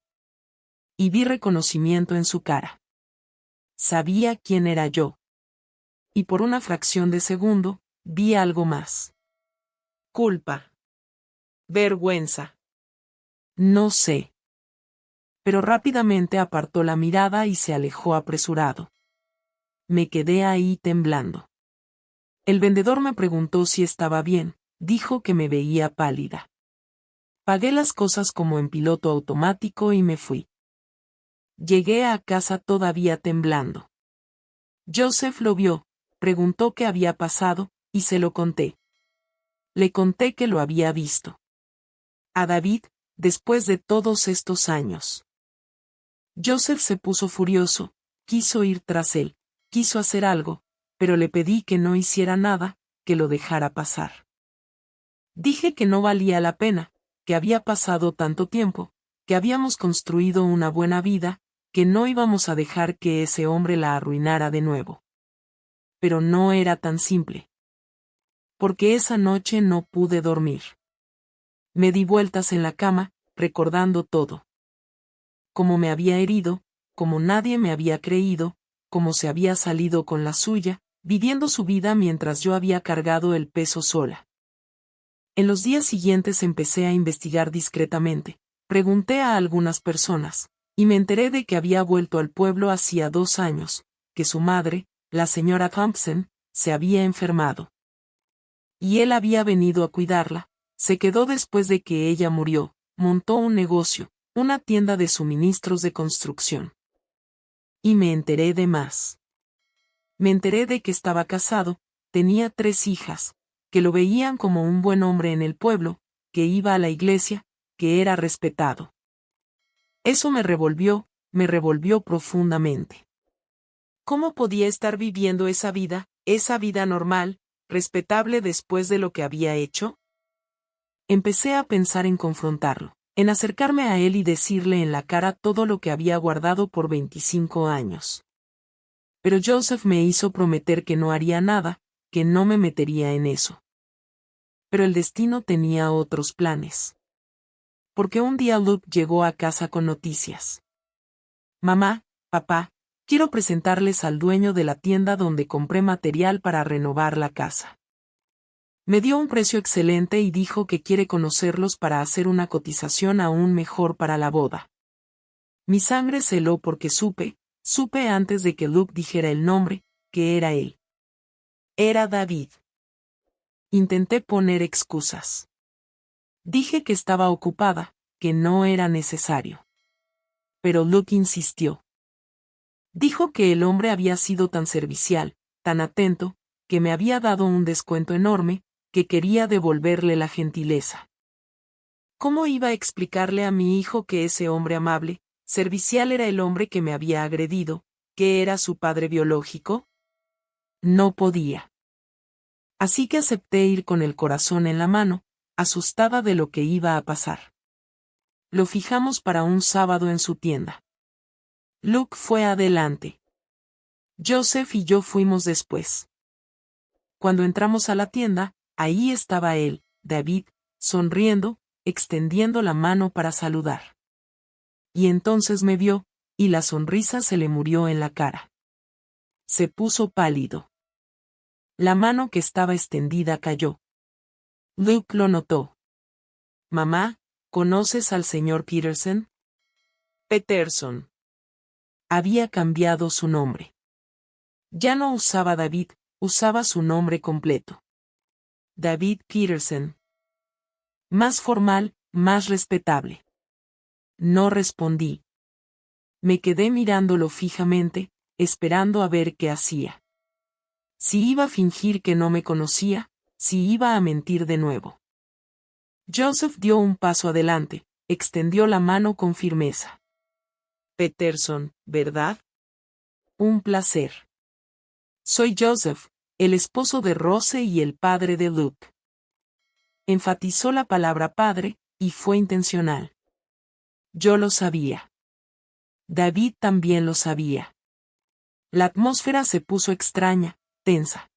Y vi reconocimiento en su cara. Sabía quién era yo. Y por una fracción de segundo, vi algo más. Culpa. Vergüenza. No sé. Pero rápidamente apartó la mirada y se alejó apresurado. Me quedé ahí temblando. El vendedor me preguntó si estaba bien, dijo que me veía pálida. Pagué las cosas como en piloto automático y me fui. Llegué a casa todavía temblando. Joseph lo vio, preguntó qué había pasado, y se lo conté. Le conté que lo había visto. A David, después de todos estos años. Joseph se puso furioso, quiso ir tras él, quiso hacer algo, pero le pedí que no hiciera nada, que lo dejara pasar. Dije que no valía la pena, que había pasado tanto tiempo, que habíamos construido una buena vida, que no íbamos a dejar que ese hombre la arruinara de nuevo. Pero no era tan simple. Porque esa noche no pude dormir. Me di vueltas en la cama, recordando todo. Cómo me había herido, como nadie me había creído, cómo se había salido con la suya, viviendo su vida mientras yo había cargado el peso sola. En los días siguientes empecé a investigar discretamente, pregunté a algunas personas, y me enteré de que había vuelto al pueblo hacía 2 años, que su madre, la señora Thompson, se había enfermado. Y él había venido a cuidarla, se quedó después de que ella murió, montó un negocio, una tienda de suministros de construcción. Y me enteré de más. Me enteré de que estaba casado, tenía 3 hijas, que lo veían como un buen hombre en el pueblo, que iba a la iglesia, que era respetado. Eso me revolvió profundamente. ¿Cómo podía estar viviendo esa vida normal, respetable después de lo que había hecho? Empecé a pensar en confrontarlo, en acercarme a él y decirle en la cara todo lo que había guardado por 25 años. Pero Joseph me hizo prometer que no haría nada, que no me metería en eso. Pero el destino tenía otros planes. Porque un día Luke llegó a casa con noticias. Mamá, papá, quiero presentarles al dueño de la tienda donde compré material para renovar la casa. Me dio un precio excelente y dijo que quiere conocerlos para hacer una cotización aún mejor para la boda. Mi sangre se heló porque supe antes de que Luke dijera el nombre, que era él. Era David. Intenté poner excusas. Dije que estaba ocupada, que no era necesario. Pero Luke insistió. Dijo que el hombre había sido tan servicial, tan atento, que me había dado un descuento enorme, que quería devolverle la gentileza. ¿Cómo iba a explicarle a mi hijo que ese hombre amable, servicial era el hombre que me había agredido, que era su padre biológico? No podía. Así que acepté ir con el corazón en la mano, asustada de lo que iba a pasar. Lo fijamos para un sábado en su tienda. Luke fue adelante. Joseph y yo fuimos después. Cuando entramos a la tienda, ahí estaba él, David, sonriendo, extendiendo la mano para saludar. Y entonces me vio, y la sonrisa se le murió en la cara. Se puso pálido. La mano que estaba extendida cayó. Luke lo notó. Mamá, ¿conoces al señor Peterson? Peterson. Había cambiado su nombre. Ya no usaba David, usaba su nombre completo. David Peterson. Más formal, más respetable. No respondí. Me quedé mirándolo fijamente, esperando a ver qué hacía. Si iba a fingir que no me conocía, si iba a mentir de nuevo. Joseph dio un paso adelante, extendió la mano con firmeza. Peterson, ¿verdad? Un placer. Soy Joseph, el esposo de Rose y el padre de Luke. Enfatizó la palabra padre, y fue intencional. Yo lo sabía. David también lo sabía. La atmósfera se puso extraña, tensa.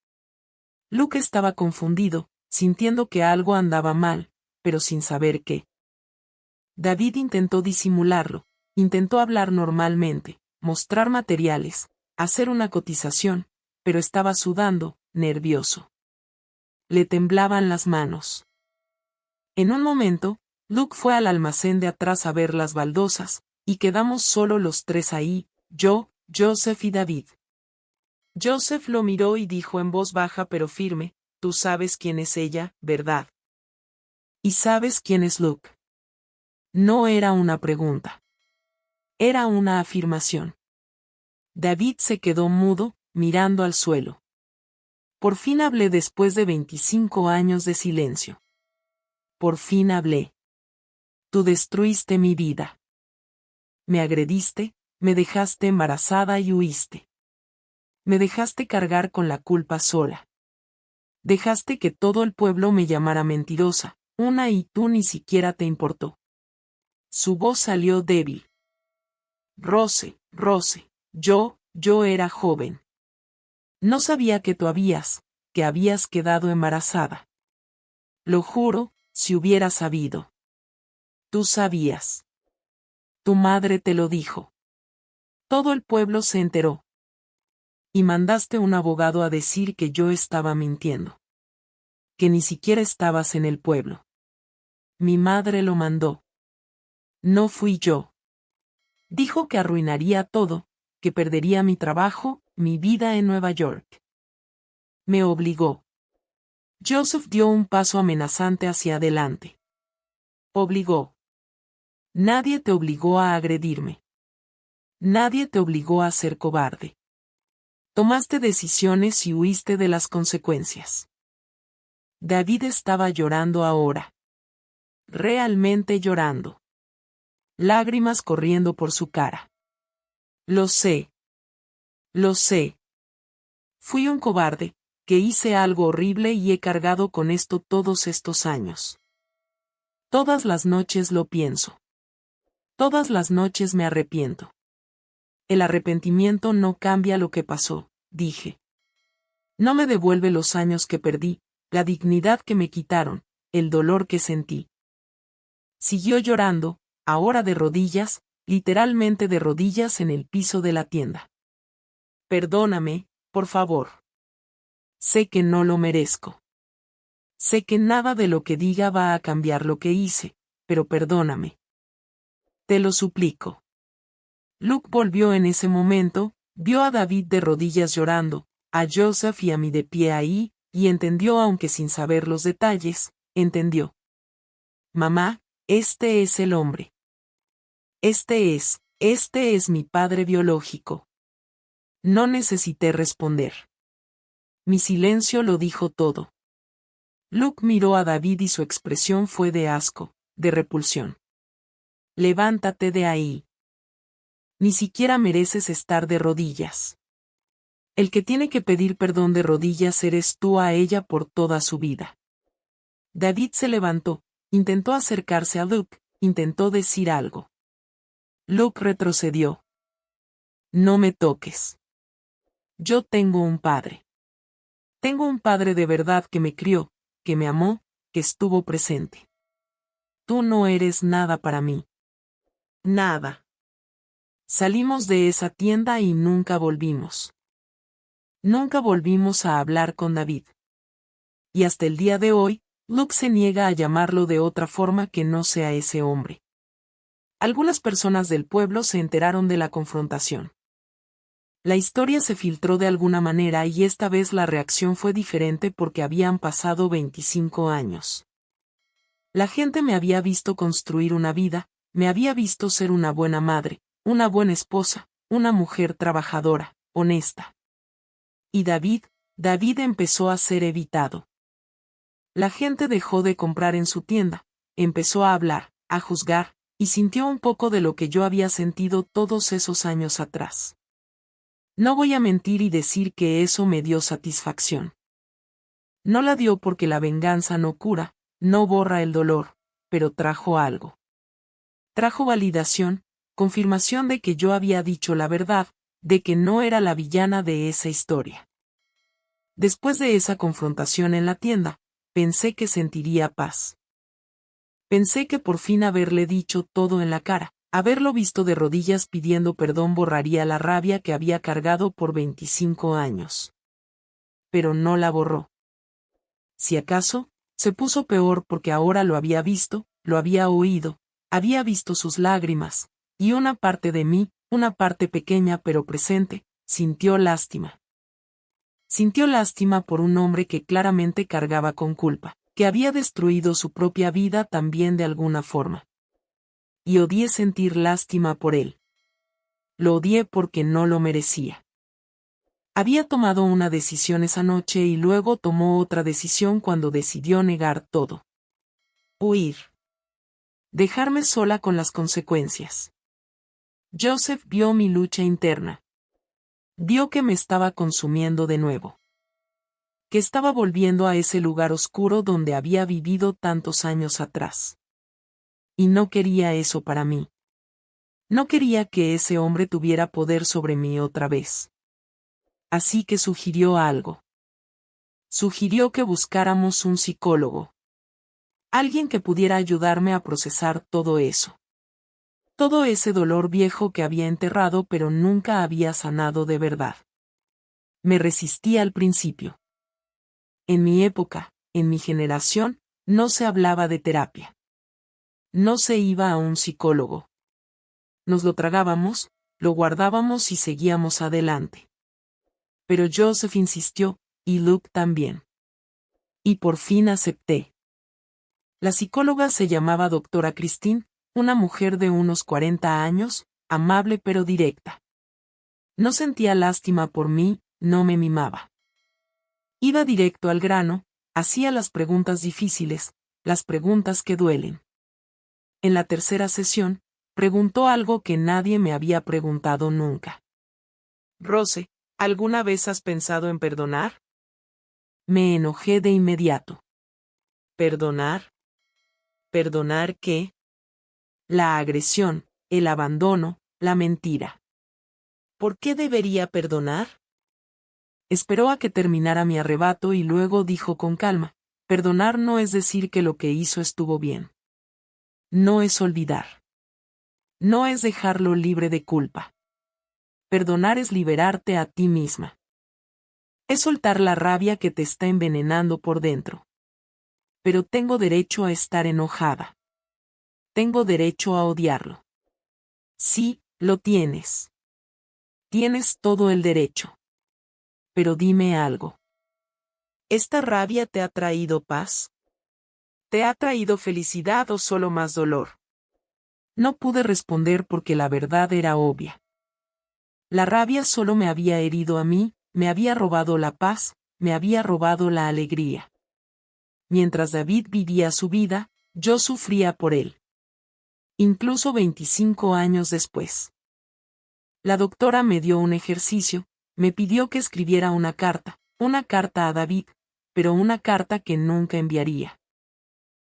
Luke estaba confundido, sintiendo que algo andaba mal, pero sin saber qué. David intentó disimularlo, intentó hablar normalmente, mostrar materiales, hacer una cotización, pero estaba sudando, nervioso. Le temblaban las manos. En un momento, Luke fue al almacén de atrás a ver las baldosas, y quedamos solo los tres ahí, yo, Joseph y David. Joseph lo miró y dijo en voz baja pero firme, tú sabes quién es ella, ¿verdad? ¿Y sabes quién es Luke? No era una pregunta. Era una afirmación. David se quedó mudo, mirando al suelo. Por fin hablé después de 25 años de silencio. Por fin hablé. Tú destruiste mi vida. Me agrediste, me dejaste embarazada y huiste. Me dejaste cargar con la culpa sola. Dejaste que todo el pueblo me llamara mentirosa, y tú ni siquiera te importó. Su voz salió débil. Rose, yo era joven. No sabía que que habías quedado embarazada. Lo juro, si hubiera sabido. Tú sabías. Tu madre te lo dijo. Todo el pueblo se enteró. Y mandaste un abogado a decir que yo estaba mintiendo. Que ni siquiera estabas en el pueblo. Mi madre lo mandó. No fui yo. Dijo que arruinaría todo, que perdería mi trabajo, mi vida en Nueva York. Me obligó. Joseph dio un paso amenazante hacia adelante. Obligó. Nadie te obligó a agredirme. Nadie te obligó a ser cobarde. Tomaste decisiones y huiste de las consecuencias. David estaba llorando ahora. Realmente llorando. Lágrimas corriendo por su cara. Lo sé. Lo sé. Fui un cobarde, que hice algo horrible y he cargado con esto todos estos años. Todas las noches lo pienso. Todas las noches me arrepiento. El arrepentimiento no cambia lo que pasó, dije. No me devuelve los años que perdí, la dignidad que me quitaron, el dolor que sentí. Siguió llorando, ahora de rodillas, literalmente de rodillas en el piso de la tienda. Perdóname, por favor. Sé que no lo merezco. Sé que nada de lo que diga va a cambiar lo que hice, pero perdóname. Te lo suplico. Luke volvió en ese momento, vio a David de rodillas llorando, a Joseph y a mí de pie ahí, y entendió aunque sin saber los detalles, entendió. Mamá, este es el hombre. Este es mi padre biológico. No necesité responder. Mi silencio lo dijo todo. Luke miró a David y su expresión fue de asco, de repulsión. Levántate de ahí. Ni siquiera mereces estar de rodillas. El que tiene que pedir perdón de rodillas eres tú a ella por toda su vida. David se levantó, intentó acercarse a Luke, intentó decir algo. Luke retrocedió. No me toques. Yo tengo un padre. Tengo un padre de verdad que me crió, que me amó, que estuvo presente. Tú no eres nada para mí. Nada. Salimos de esa tienda y nunca volvimos. Nunca volvimos a hablar con David. Y hasta el día de hoy, Luke se niega a llamarlo de otra forma que no sea ese hombre. Algunas personas del pueblo se enteraron de la confrontación. La historia se filtró de alguna manera y esta vez la reacción fue diferente porque habían pasado 25 años. La gente me había visto construir una vida, me había visto ser una buena madre, una buena esposa, una mujer trabajadora, honesta. Y David empezó a ser evitado. La gente dejó de comprar en su tienda, empezó a hablar, a juzgar, y sintió un poco de lo que yo había sentido todos esos años atrás. No voy a mentir y decir que eso me dio satisfacción. No la dio porque la venganza no cura, no borra el dolor, pero trajo algo. Trajo validación, confirmación de que yo había dicho la verdad, de que no era la villana de esa historia. Después de esa confrontación en la tienda, pensé que sentiría paz. Pensé que por fin haberle dicho todo en la cara, haberlo visto de rodillas pidiendo perdón borraría la rabia que había cargado por 25 años. Pero no la borró. Si acaso, se puso peor porque ahora lo había visto, lo había oído, había visto sus lágrimas, y una parte de mí, una parte pequeña pero presente, sintió lástima. Sintió lástima por un hombre que claramente cargaba con culpa, que había destruido su propia vida también de alguna forma. Y odié sentir lástima por él. Lo odié porque no lo merecía. Había tomado una decisión esa noche y luego tomó otra decisión cuando decidió negar todo. Huir. Dejarme sola con las consecuencias. Joseph vio mi lucha interna. Vio que me estaba consumiendo de nuevo. Que estaba volviendo a ese lugar oscuro donde había vivido tantos años atrás. Y no quería eso para mí. No quería que ese hombre tuviera poder sobre mí otra vez. Así que sugirió algo. Sugirió que buscáramos un psicólogo. Alguien que pudiera ayudarme a procesar todo eso. Todo ese dolor viejo que había enterrado pero nunca había sanado de verdad. Me resistí al principio. En mi época, en mi generación, no se hablaba de terapia. No se iba a un psicólogo. Nos lo tragábamos, lo guardábamos y seguíamos adelante. Pero Joseph insistió, y Luke también. Y por fin acepté. La psicóloga se llamaba doctora Christine, una mujer de unos 40 años, amable pero directa. No sentía lástima por mí, no me mimaba. Iba directo al grano, hacía las preguntas difíciles, las preguntas que duelen. En la tercera sesión, preguntó algo que nadie me había preguntado nunca. Rose, ¿alguna vez has pensado en perdonar? Me enojé de inmediato. ¿Perdonar? ¿Perdonar qué? La agresión, el abandono, la mentira. ¿Por qué debería perdonar? Esperó a que terminara mi arrebato y luego dijo con calma, perdonar no es decir que lo que hizo estuvo bien. No es olvidar. No es dejarlo libre de culpa. Perdonar es liberarte a ti misma. Es soltar la rabia que te está envenenando por dentro. Pero tengo derecho a estar enojada. Tengo derecho a odiarlo. Sí, lo tienes. Tienes todo el derecho. Pero dime algo. ¿Esta rabia te ha traído paz? ¿Te ha traído felicidad o solo más dolor? No pude responder porque la verdad era obvia. La rabia solo me había herido a mí, me había robado la paz, me había robado la alegría. Mientras David vivía su vida, yo sufría por él. Incluso 25 años después. La doctora me dio un ejercicio, me pidió que escribiera una carta a David, pero una carta que nunca enviaría.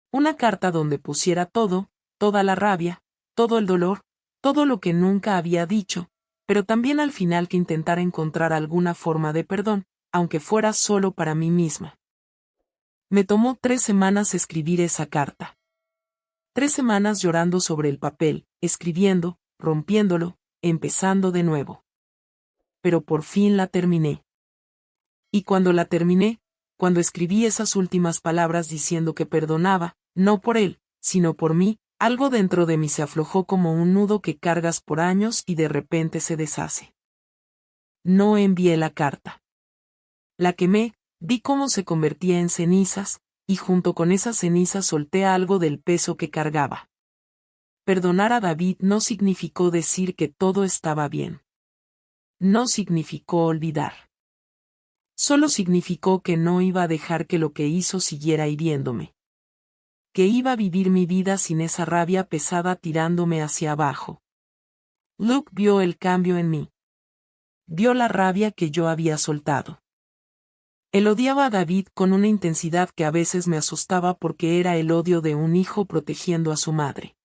Una carta donde pusiera todo, toda la rabia, todo el dolor, todo lo que nunca había dicho, pero también al final que intentara encontrar alguna forma de perdón, aunque fuera solo para mí misma. Me tomó 3 semanas escribir esa carta. 3 semanas llorando sobre el papel, escribiendo, rompiéndolo, empezando de nuevo. Pero por fin la terminé. Y cuando la terminé, cuando escribí esas últimas palabras diciendo que perdonaba, no por él, sino por mí, algo dentro de mí se aflojó como un nudo que cargas por años y de repente se deshace. No envié la carta. La quemé, vi cómo se convertía en cenizas, y junto con esas cenizas solté algo del peso que cargaba. Perdonar a David no significó decir que todo estaba bien. No significó olvidar. Solo significó que no iba a dejar que lo que hizo siguiera hiriéndome. Que iba a vivir mi vida sin esa rabia pesada tirándome hacia abajo. Luke vio el cambio en mí. Vio la rabia que yo había soltado. Él odiaba a David con una intensidad que a veces me asustaba porque era el odio de un hijo protegiendo a su madre.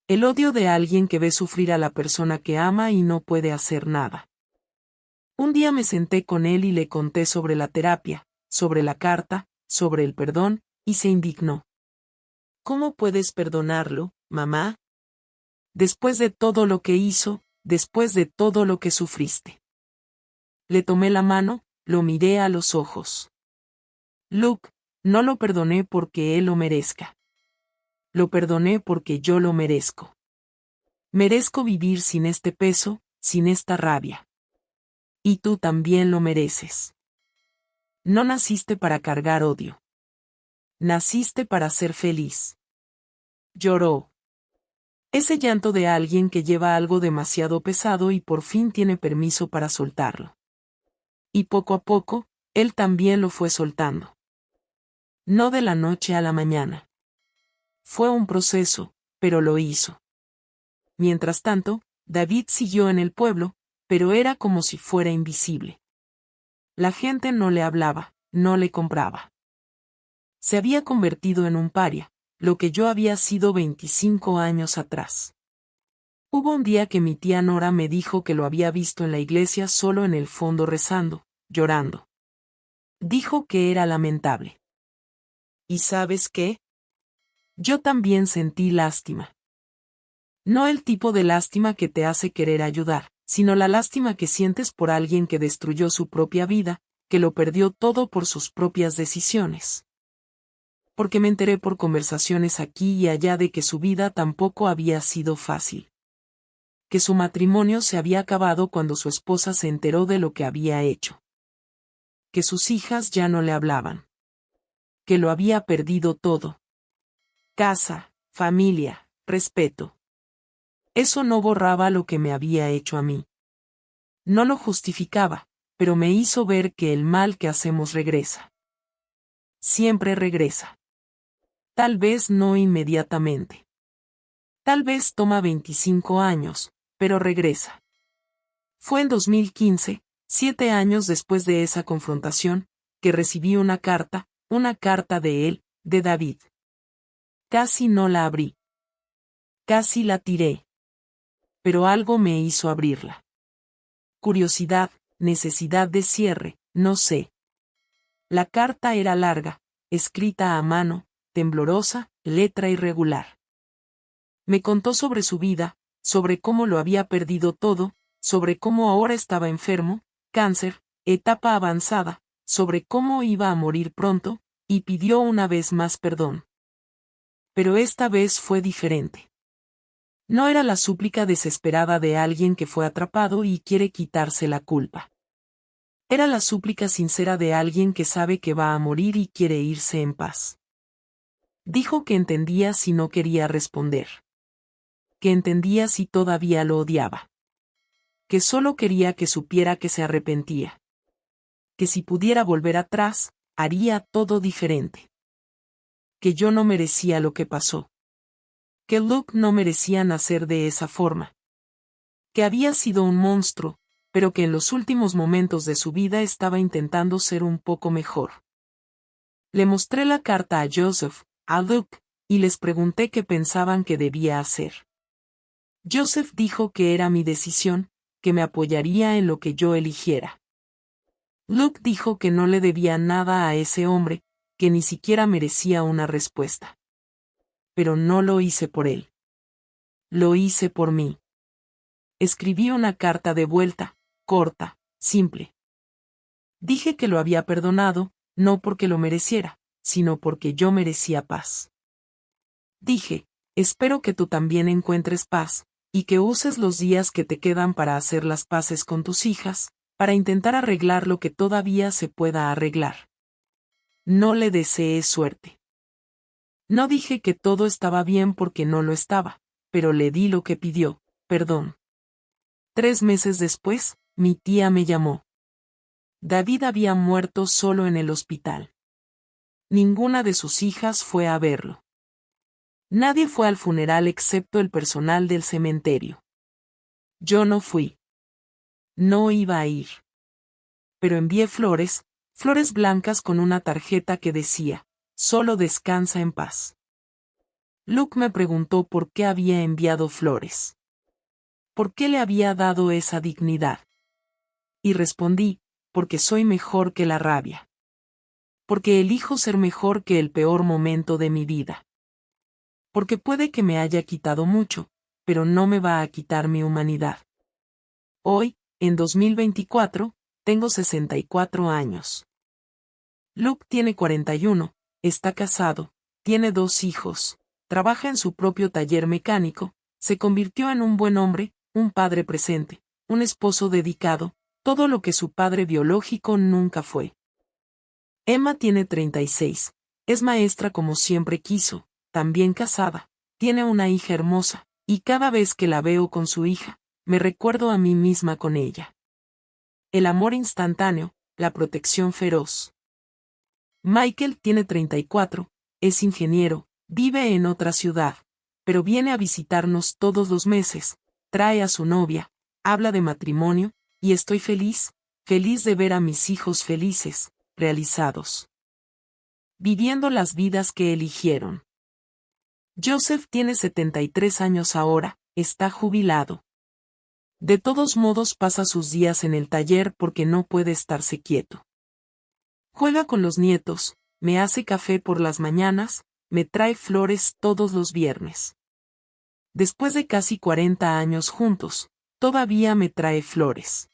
El odio de alguien que ve sufrir a la persona que ama y no puede hacer nada. Un día me senté con él y le conté sobre la terapia, sobre la carta, sobre el perdón, y se indignó. ¿Cómo puedes perdonarlo, mamá? Después de todo lo que hizo, después de todo lo que sufriste. Le tomé la mano, lo miré a los ojos. Luke, no lo perdoné porque él lo merezca. Lo perdoné porque yo lo merezco. Merezco vivir sin este peso, sin esta rabia. Y tú también lo mereces. No naciste para cargar odio. Naciste para ser feliz. Lloró. Ese llanto de alguien que lleva algo demasiado pesado y por fin tiene permiso para soltarlo. Y poco a poco, él también lo fue soltando. No de la noche a la mañana. Fue un proceso, pero lo hizo. Mientras tanto, David siguió en el pueblo, pero era como si fuera invisible. La gente no le hablaba, no le compraba. Se había convertido en un paria, lo que yo había sido 25 años atrás. Hubo un día que mi tía Nora me dijo que lo había visto en la iglesia solo en el fondo rezando, llorando. Dijo que era lamentable. ¿Y sabes qué? Yo también sentí lástima. No el tipo de lástima que te hace querer ayudar, sino la lástima que sientes por alguien que destruyó su propia vida, que lo perdió todo por sus propias decisiones. Porque me enteré por conversaciones aquí y allá de que su vida tampoco había sido fácil. Que su matrimonio se había acabado cuando su esposa se enteró de lo que había hecho. Que sus hijas ya no le hablaban. Que lo había perdido todo. Casa, familia, respeto. Eso no borraba lo que me había hecho a mí. No lo justificaba, pero me hizo ver que el mal que hacemos regresa. Siempre regresa. Tal vez no inmediatamente. Tal vez toma 25 años, pero regresa. Fue en 2015, 7 años después de esa confrontación, que recibí una carta de él, de David. Casi no la abrí. Casi la tiré. Pero algo me hizo abrirla. Curiosidad, necesidad de cierre, no sé. La carta era larga, escrita a mano, temblorosa, letra irregular. Me contó sobre su vida, sobre cómo lo había perdido todo, sobre cómo ahora estaba enfermo, cáncer, etapa avanzada, sobre cómo iba a morir pronto, y pidió una vez más perdón. Pero esta vez fue diferente. No era la súplica desesperada de alguien que fue atrapado y quiere quitarse la culpa. Era la súplica sincera de alguien que sabe que va a morir y quiere irse en paz. Dijo que entendía si no quería responder. Que entendía si todavía lo odiaba. Que solo quería que supiera que se arrepentía. Que si pudiera volver atrás, haría todo diferente. Que yo no merecía lo que pasó. Que Luke no merecía nacer de esa forma. Que había sido un monstruo, pero que en los últimos momentos de su vida estaba intentando ser un poco mejor. Le mostré la carta a Joseph, a Luke, y les pregunté qué pensaban que debía hacer. Joseph dijo que era mi decisión, que me apoyaría en lo que yo eligiera. Luke dijo que no le debía nada a ese hombre, que ni siquiera merecía una respuesta. Pero no lo hice por él. Lo hice por mí. Escribí una carta de vuelta, corta, simple. Dije que lo había perdonado, no porque lo mereciera, sino porque yo merecía paz. Dije, espero que tú también encuentres paz, y que uses los días que te quedan para hacer las paces con tus hijas, para intentar arreglar lo que todavía se pueda arreglar. No le deseé suerte. No dije que todo estaba bien porque no lo estaba, pero le di lo que pidió, perdón. 3 meses después, mi tía me llamó. David había muerto solo en el hospital. Ninguna de sus hijas fue a verlo. Nadie fue al funeral excepto el personal del cementerio. Yo no fui. No iba a ir. Pero envié flores, flores blancas con una tarjeta que decía, solo descansa en paz. Luke me preguntó por qué había enviado flores. ¿Por qué le había dado esa dignidad? Y respondí, porque soy mejor que la rabia. Porque elijo ser mejor que el peor momento de mi vida. Porque puede que me haya quitado mucho, pero no me va a quitar mi humanidad. Hoy, en 2024, tengo 64 años. Luke tiene 41, está casado, tiene 2 hijos, trabaja en su propio taller mecánico, se convirtió en un buen hombre, un padre presente, un esposo dedicado, todo lo que su padre biológico nunca fue. Emma tiene 36, es maestra como siempre quiso, también casada, tiene una hija hermosa, y cada vez que la veo con su hija, me recuerdo a mí misma con ella. El amor instantáneo, la protección feroz. Michael tiene 34, es ingeniero, vive en otra ciudad, pero viene a visitarnos todos los meses, trae a su novia, habla de matrimonio, y estoy feliz, feliz de ver a mis hijos felices, realizados. Viviendo las vidas que eligieron. Joseph tiene 73 años ahora, está jubilado. De todos modos pasa sus días en el taller porque no puede estarse quieto. Juega con los nietos, me hace café por las mañanas, me trae flores todos los viernes. Después de casi 40 años juntos, todavía me trae flores.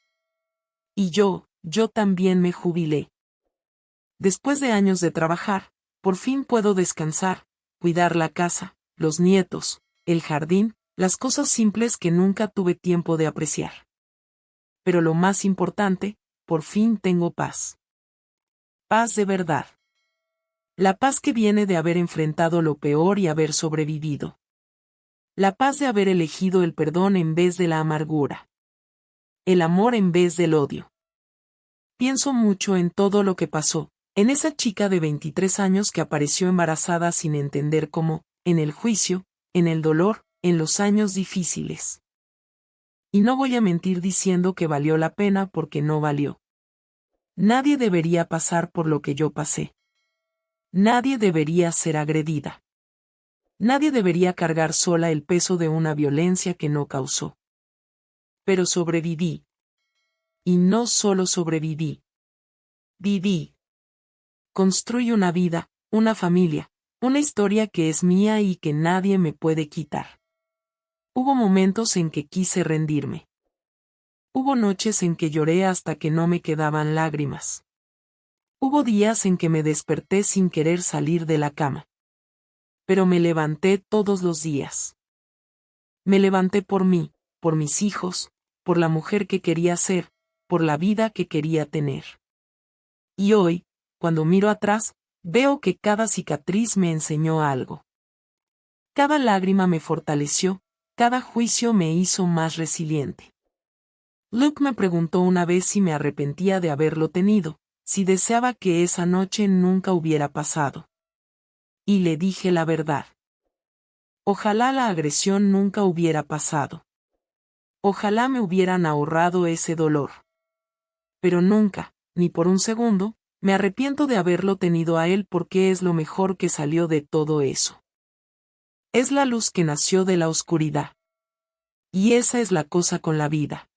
Y yo también me jubilé. Después de años de trabajar, por fin puedo descansar, cuidar la casa, los nietos, el jardín, las cosas simples que nunca tuve tiempo de apreciar. Pero lo más importante, por fin tengo paz. Paz de verdad. La paz que viene de haber enfrentado lo peor y haber sobrevivido. La paz de haber elegido el perdón en vez de la amargura. El amor en vez del odio. Pienso mucho en todo lo que pasó, en esa chica de 23 años que apareció embarazada sin entender cómo, en el juicio, en el dolor, en los años difíciles. Y no voy a mentir diciendo que valió la pena porque no valió. Nadie debería pasar por lo que yo pasé. Nadie debería ser agredida. Nadie debería cargar sola el peso de una violencia que no causó. Pero sobreviví. Y no solo sobreviví. Viví. Construyo una vida, una familia, una historia que es mía y que nadie me puede quitar. Hubo momentos en que quise rendirme. Hubo noches en que lloré hasta que no me quedaban lágrimas. Hubo días en que me desperté sin querer salir de la cama. Pero me levanté todos los días. Me levanté por mí, por mis hijos, por la mujer que quería ser, por la vida que quería tener. Y hoy, cuando miro atrás, Veo que cada cicatriz me enseñó algo. Cada lágrima me fortaleció, cada juicio me hizo más resiliente. Luke me preguntó una vez si me arrepentía de haberlo tenido, si deseaba que esa noche nunca hubiera pasado. Y le dije la verdad. Ojalá la agresión nunca hubiera pasado. Ojalá me hubieran ahorrado ese dolor. Pero nunca, ni por un segundo, me arrepiento de haberlo tenido a él porque es lo mejor que salió de todo eso. Es la luz que nació de la oscuridad. Y esa es la cosa con la vida.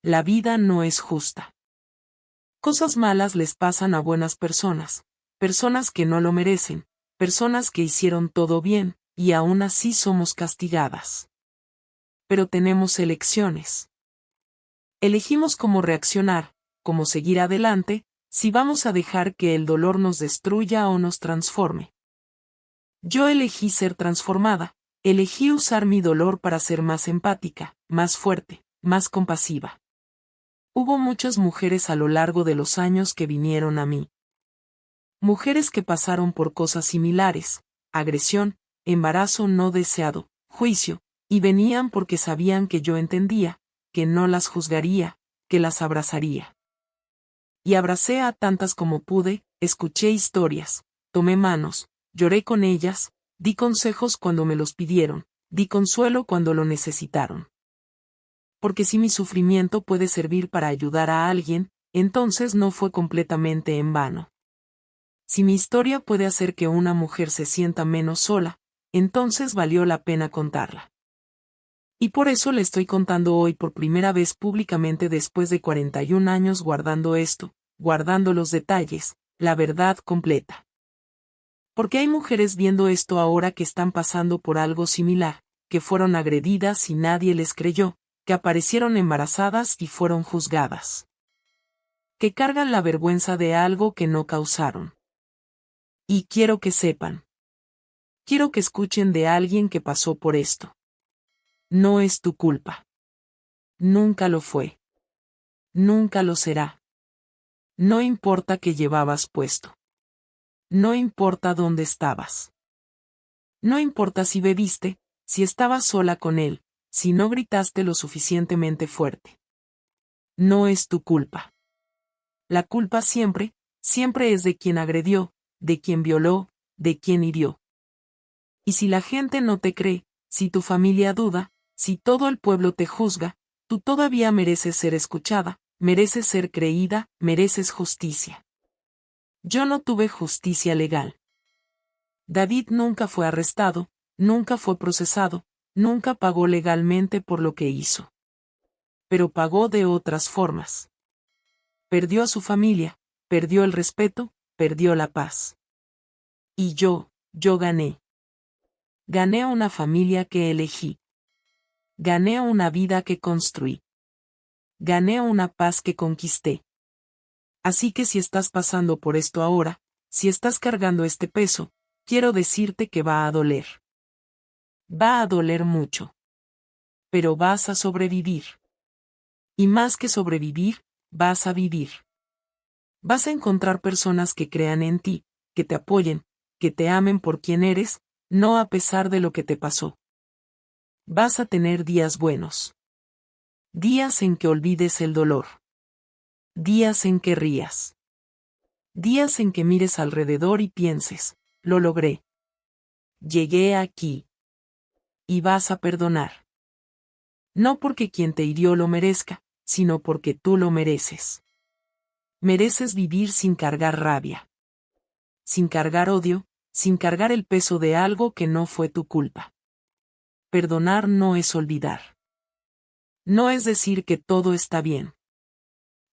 La vida no es justa. Cosas malas les pasan a buenas personas, personas que no lo merecen, personas que hicieron todo bien, y aún así somos castigadas. Pero tenemos elecciones. Elegimos cómo reaccionar, cómo seguir adelante, si vamos a dejar que el dolor nos destruya o nos transforme. Yo elegí ser transformada, elegí usar mi dolor para ser más empática, más fuerte, más compasiva. Hubo muchas mujeres a lo largo de los años que vinieron a mí. Mujeres que pasaron por cosas similares, agresión, embarazo no deseado, juicio, y venían porque sabían que yo entendía, que no las juzgaría, que las abrazaría. Y abracé a tantas como pude, escuché historias, tomé manos, lloré con ellas, di consejos cuando me los pidieron, di consuelo cuando lo necesitaron. Porque si mi sufrimiento puede servir para ayudar a alguien, entonces no fue completamente en vano. Si mi historia puede hacer que una mujer se sienta menos sola, entonces valió la pena contarla. Y por eso le estoy contando hoy por primera vez públicamente después de 41 años guardando esto, guardando los detalles, la verdad completa. Porque hay mujeres viendo esto ahora que están pasando por algo similar, que fueron agredidas y nadie les creyó, que aparecieron embarazadas y fueron juzgadas. Que cargan la vergüenza de algo que no causaron. Y quiero que sepan. Quiero que escuchen de alguien que pasó por esto. No es tu culpa. Nunca lo fue. Nunca lo será. No importa qué llevabas puesto. No importa dónde estabas. No importa si bebiste, si estabas sola con él, si no gritaste lo suficientemente fuerte. No es tu culpa. La culpa siempre, siempre es de quien agredió, de quien violó, de quien hirió. Y si la gente no te cree, si tu familia duda, si todo el pueblo te juzga, tú todavía mereces ser escuchada, mereces ser creída, mereces justicia. Yo no tuve justicia legal. David nunca fue arrestado, nunca fue procesado, nunca pagó legalmente por lo que hizo. Pero pagó de otras formas. Perdió a su familia, perdió el respeto, perdió la paz. Y yo gané. Gané a una familia que elegí. Gané a una vida que construí. Gané a una paz que conquisté. Así que si estás pasando por esto ahora, si estás cargando este peso, quiero decirte que va a doler. Va a doler mucho. Pero vas a sobrevivir. Y más que sobrevivir, vas a vivir. Vas a encontrar personas que crean en ti, que te apoyen, que te amen por quien eres, no a pesar de lo que te pasó. Vas a tener días buenos. Días en que olvides el dolor. Días en que rías. Días en que mires alrededor y pienses, lo logré. Llegué aquí. Y vas a perdonar. No porque quien te hirió lo merezca, sino porque tú lo mereces. Mereces vivir sin cargar rabia. Sin cargar odio, sin cargar el peso de algo que no fue tu culpa. Perdonar no es olvidar. No es decir que todo está bien.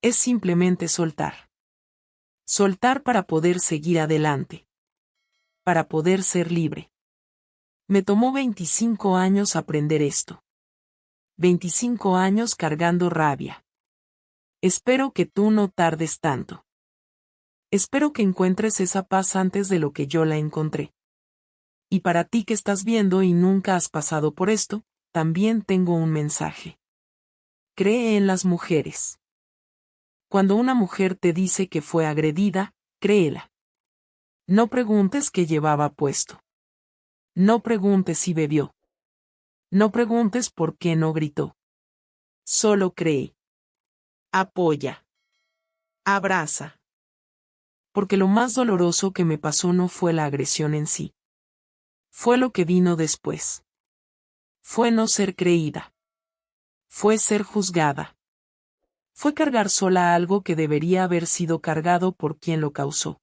Es simplemente soltar. Soltar para poder seguir adelante. Para poder ser libre. Me tomó 25 años aprender esto. 25 años cargando rabia. Espero que tú no tardes tanto. Espero que encuentres esa paz antes de lo que yo la encontré. Y para ti que estás viendo y nunca has pasado por esto, también tengo un mensaje. Cree en las mujeres. Cuando una mujer te dice que fue agredida, créela. No preguntes qué llevaba puesto. No preguntes si bebió. No preguntes por qué no gritó. Solo cree. Apoya. Abraza. Porque lo más doloroso que me pasó no fue la agresión en sí. Fue lo que vino después. Fue no ser creída. Fue ser juzgada. Fue cargar sola algo que debería haber sido cargado por quien lo causó.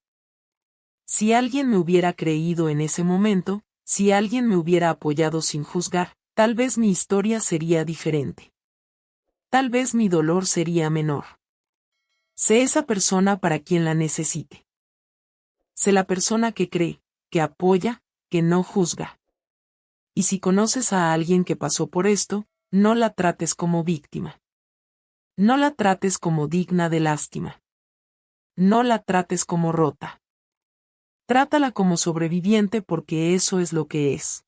Si alguien me hubiera creído en ese momento, si alguien me hubiera apoyado sin juzgar, tal vez mi historia sería diferente. Tal vez mi dolor sería menor. Sé esa persona para quien la necesite. Sé la persona que cree, que apoya, que no juzga. Y si conoces a alguien que pasó por esto, no la trates como víctima. No la trates como digna de lástima. No la trates como rota. Trátala como sobreviviente porque eso es lo que es.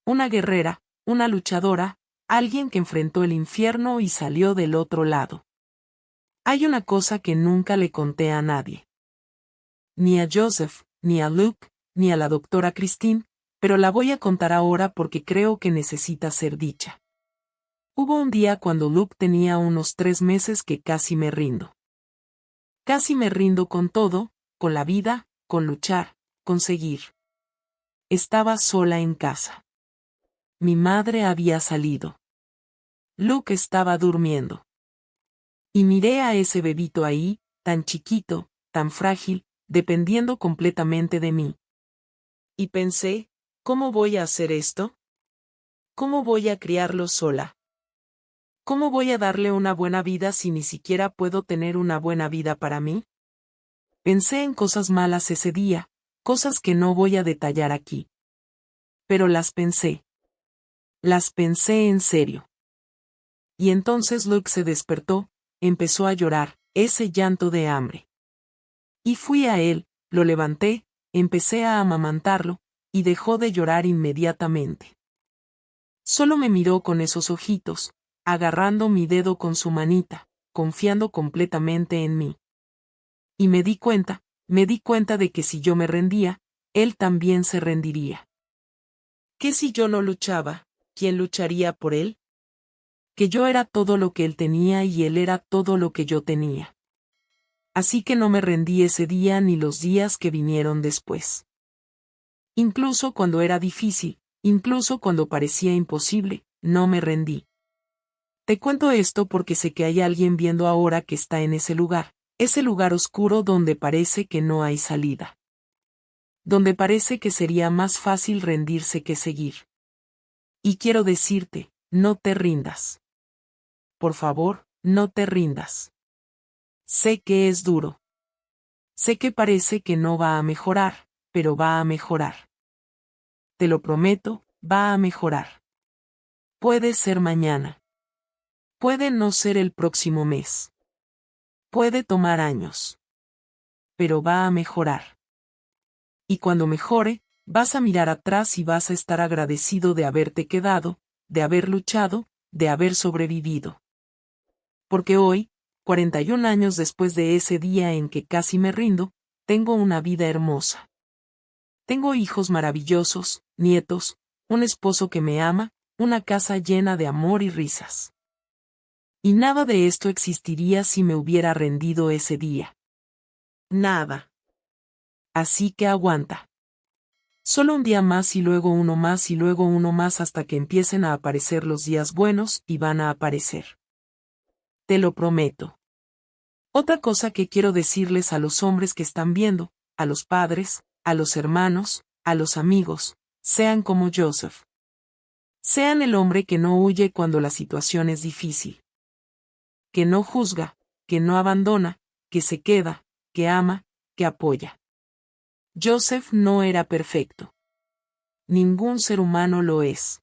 Una guerrera, una luchadora, alguien que enfrentó el infierno y salió del otro lado. Hay una cosa que nunca le conté a nadie. Ni a Joseph, ni a Luke, ni a la doctora Christine, pero la voy a contar ahora porque creo que necesita ser dicha. Hubo un día cuando Luke tenía unos 3 meses que casi me rindo. Casi me rindo con todo, con la vida, con luchar, con seguir. Estaba sola en casa. Mi madre había salido. Luke estaba durmiendo. Y miré a ese bebito ahí, tan chiquito, tan frágil, dependiendo completamente de mí. Y pensé, ¿cómo voy a hacer esto? ¿Cómo voy a criarlo sola? ¿Cómo voy a darle una buena vida si ni siquiera puedo tener una buena vida para mí? Pensé en cosas malas ese día, cosas que no voy a detallar aquí. Pero las pensé. Las pensé en serio. Y entonces Luke se despertó, empezó a llorar, ese llanto de hambre. Y fui a él, lo levanté, empecé a amamantarlo, y dejó de llorar inmediatamente. Solo me miró con esos ojitos, agarrando mi dedo con su manita, confiando completamente en mí. Y me di cuenta de que si yo me rendía, él también se rendiría. ¿Qué si yo no luchaba? ¿Quién lucharía por él? Que yo era todo lo que él tenía y él era todo lo que yo tenía. Así que no me rendí ese día ni los días que vinieron después. Incluso cuando era difícil, incluso cuando parecía imposible, no me rendí. Te cuento esto porque sé que hay alguien viendo ahora que está en ese lugar oscuro donde parece que no hay salida. Donde parece que sería más fácil rendirse que seguir. Y quiero decirte, no te rindas. Por favor, no te rindas. Sé que es duro. Sé que parece que no va a mejorar, pero va a mejorar. Te lo prometo, va a mejorar. Puede ser mañana. Puede no ser el próximo mes. Puede tomar años. Pero va a mejorar. Y cuando mejore, vas a mirar atrás y vas a estar agradecido de haberte quedado, de haber luchado, de haber sobrevivido. Porque hoy, 41 años después de ese día en que casi me rindo, tengo una vida hermosa. Tengo hijos maravillosos, nietos, un esposo que me ama, una casa llena de amor y risas. Y nada de esto existiría si me hubiera rendido ese día. Nada. Así que aguanta. Solo un día más y luego uno más y luego uno más hasta que empiecen a aparecer los días buenos y van a aparecer. Te lo prometo. Otra cosa que quiero decirles a los hombres que están viendo, a los padres, a los hermanos, a los amigos, sean como Joseph. Sean el hombre que no huye cuando la situación es difícil. Que no juzga, que no abandona, que se queda, que ama, que apoya. Joseph no era perfecto. Ningún ser humano lo es.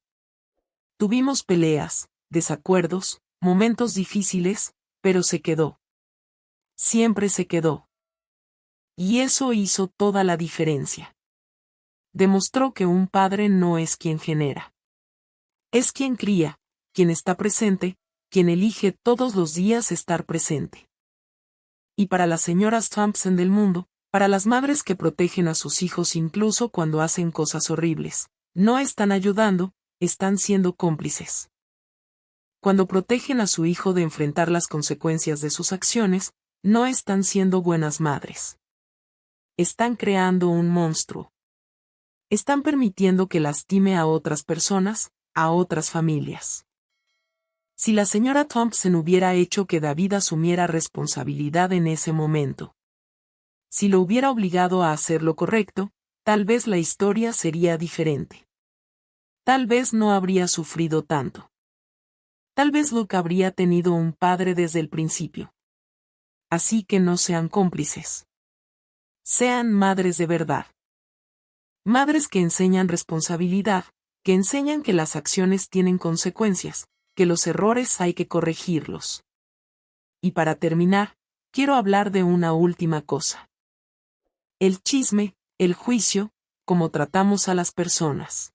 Tuvimos peleas, desacuerdos, momentos difíciles, pero se quedó. Siempre se quedó. Y eso hizo toda la diferencia. Demostró que un padre no es quien genera. Es quien cría, quien está presente, quien elige todos los días estar presente. Y para las señoras Thompson del mundo, Para las madres que protegen a sus hijos incluso cuando hacen cosas horribles, no están ayudando, están siendo cómplices. Cuando protegen a su hijo de enfrentar las consecuencias de sus acciones, no están siendo buenas madres. Están creando un monstruo. Están permitiendo que lastime a otras personas, a otras familias. Si la señora Thompson hubiera hecho que David asumiera responsabilidad en ese momento, si lo hubiera obligado a hacer lo correcto, tal vez la historia sería diferente. Tal vez no habría sufrido tanto. Tal vez Luke habría tenido un padre desde el principio. Así que no sean cómplices. Sean madres de verdad. Madres que enseñan responsabilidad, que enseñan que las acciones tienen consecuencias, que los errores hay que corregirlos. Y para terminar, quiero hablar de una última cosa. El chisme, el juicio, cómo tratamos a las personas.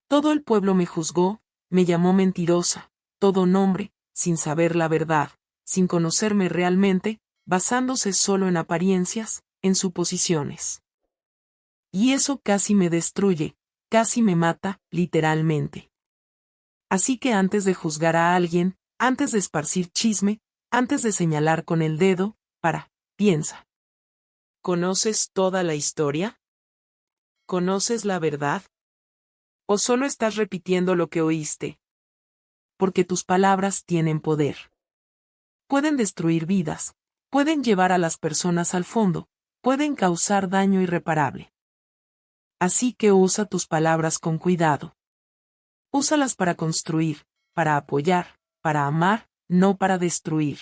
Todo el pueblo me juzgó, me llamó mentirosa, todo nombre, sin saber la verdad, sin conocerme realmente, basándose solo en apariencias, en suposiciones. Y eso casi me destruye, casi me mata, literalmente. Así que antes de juzgar a alguien, antes de esparcir chisme, antes de señalar con el dedo, piensa. ¿Conoces toda la historia? ¿Conoces la verdad? ¿O solo estás repitiendo lo que oíste? Porque tus palabras tienen poder. Pueden destruir vidas, pueden llevar a las personas al fondo, pueden causar daño irreparable. Así que usa tus palabras con cuidado. Úsalas para construir, para apoyar, para amar, no para destruir.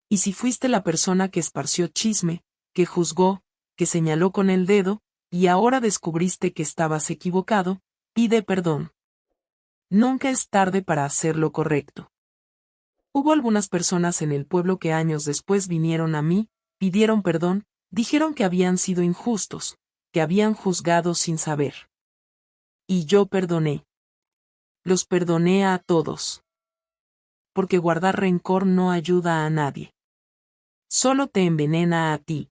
Y si fuiste la persona que esparció chisme, que juzgó, que señaló con el dedo, y ahora descubriste que estabas equivocado, pide perdón. Nunca es tarde para hacer lo correcto. Hubo algunas personas en el pueblo que años después vinieron a mí, pidieron perdón, dijeron que habían sido injustos, que habían juzgado sin saber. Y yo perdoné. Los perdoné a todos. Porque guardar rencor no ayuda a nadie. Solo te envenena a ti.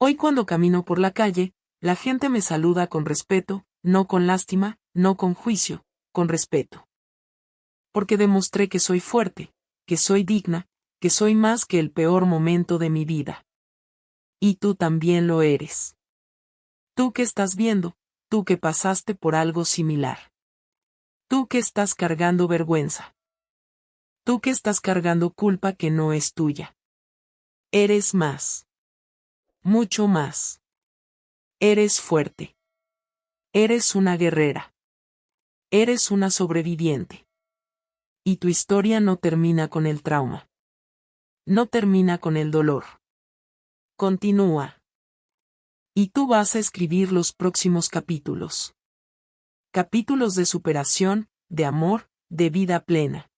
Hoy cuando camino por la calle, la gente me saluda con respeto, no con lástima, no con juicio, con respeto. Porque demostré que soy fuerte, que soy digna, que soy más que el peor momento de mi vida. Y tú también lo eres. Tú que estás viendo, tú que pasaste por algo similar. Tú que estás cargando vergüenza. Tú que estás cargando culpa que no es tuya. Eres más. Mucho más. Eres fuerte. Eres una guerrera. Eres una sobreviviente. Y tu historia no termina con el trauma. No termina con el dolor. Continúa. Y tú vas a escribir los próximos capítulos. Capítulos de superación, de amor, de vida plena.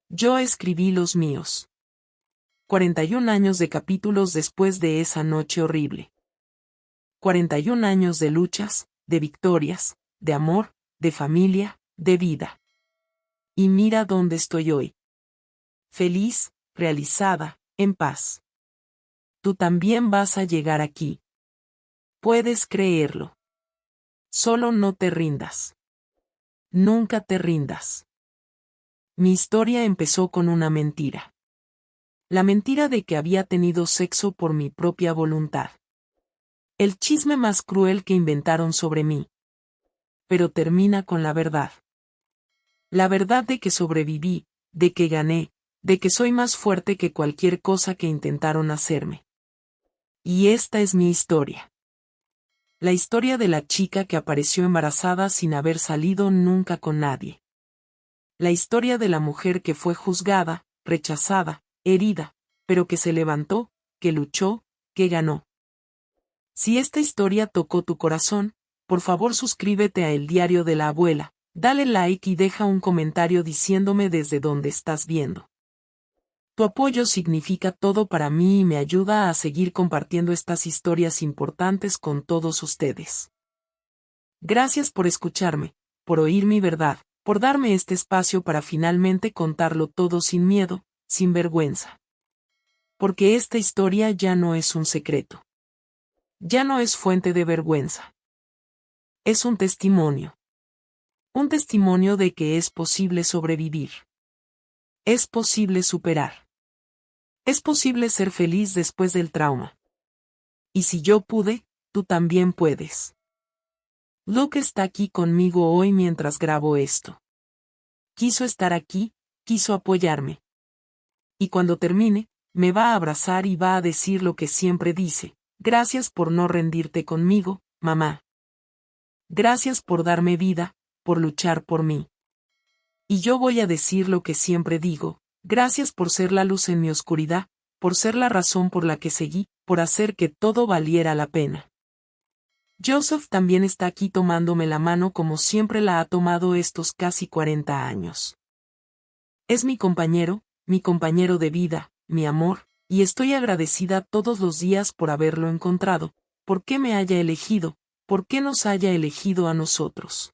Yo escribí los míos. 41 años de capítulos después de esa noche horrible. 41 años de luchas, de victorias, de amor, de familia, de vida. Y mira dónde estoy hoy. Feliz, realizada, en paz. Tú también vas a llegar aquí. Puedes creerlo. Solo no te rindas. Nunca te rindas. Mi historia empezó con una mentira. La mentira de que había tenido sexo por mi propia voluntad. El chisme más cruel que inventaron sobre mí. Pero termina con la verdad. La verdad de que sobreviví, de que gané, de que soy más fuerte que cualquier cosa que intentaron hacerme. Y esta es mi historia. La historia de la chica que apareció embarazada sin haber salido nunca con nadie. La historia de la mujer que fue juzgada, rechazada, herida, pero que se levantó, que luchó, que ganó. Si esta historia tocó tu corazón, por favor suscríbete a El Diario de la Abuela, dale like y deja un comentario diciéndome desde dónde estás viendo. Tu apoyo significa todo para mí y me ayuda a seguir compartiendo estas historias importantes con todos ustedes. Gracias por escucharme, por oír mi verdad, por darme este espacio para finalmente contarlo todo sin miedo, sin vergüenza. Porque esta historia ya no es un secreto. Ya no es fuente de vergüenza. Es un testimonio. Un testimonio de que es posible sobrevivir. Es posible superar. Es posible ser feliz después del trauma. Y si yo pude, tú también puedes. Luke está aquí conmigo hoy mientras grabo esto. Quiso estar aquí, quiso apoyarme. Y cuando termine, me va a abrazar y va a decir lo que siempre dice: gracias por no rendirte conmigo, mamá. Gracias por darme vida, por luchar por mí. Y yo voy a decir lo que siempre digo: gracias por ser la luz en mi oscuridad, por ser la razón por la que seguí, por hacer que todo valiera la pena. Joseph también está aquí tomándome la mano como siempre la ha tomado estos casi 40 años. Es mi compañero de vida, mi amor, y estoy agradecida todos los días por haberlo encontrado, por que me haya elegido, por que nos haya elegido a nosotros.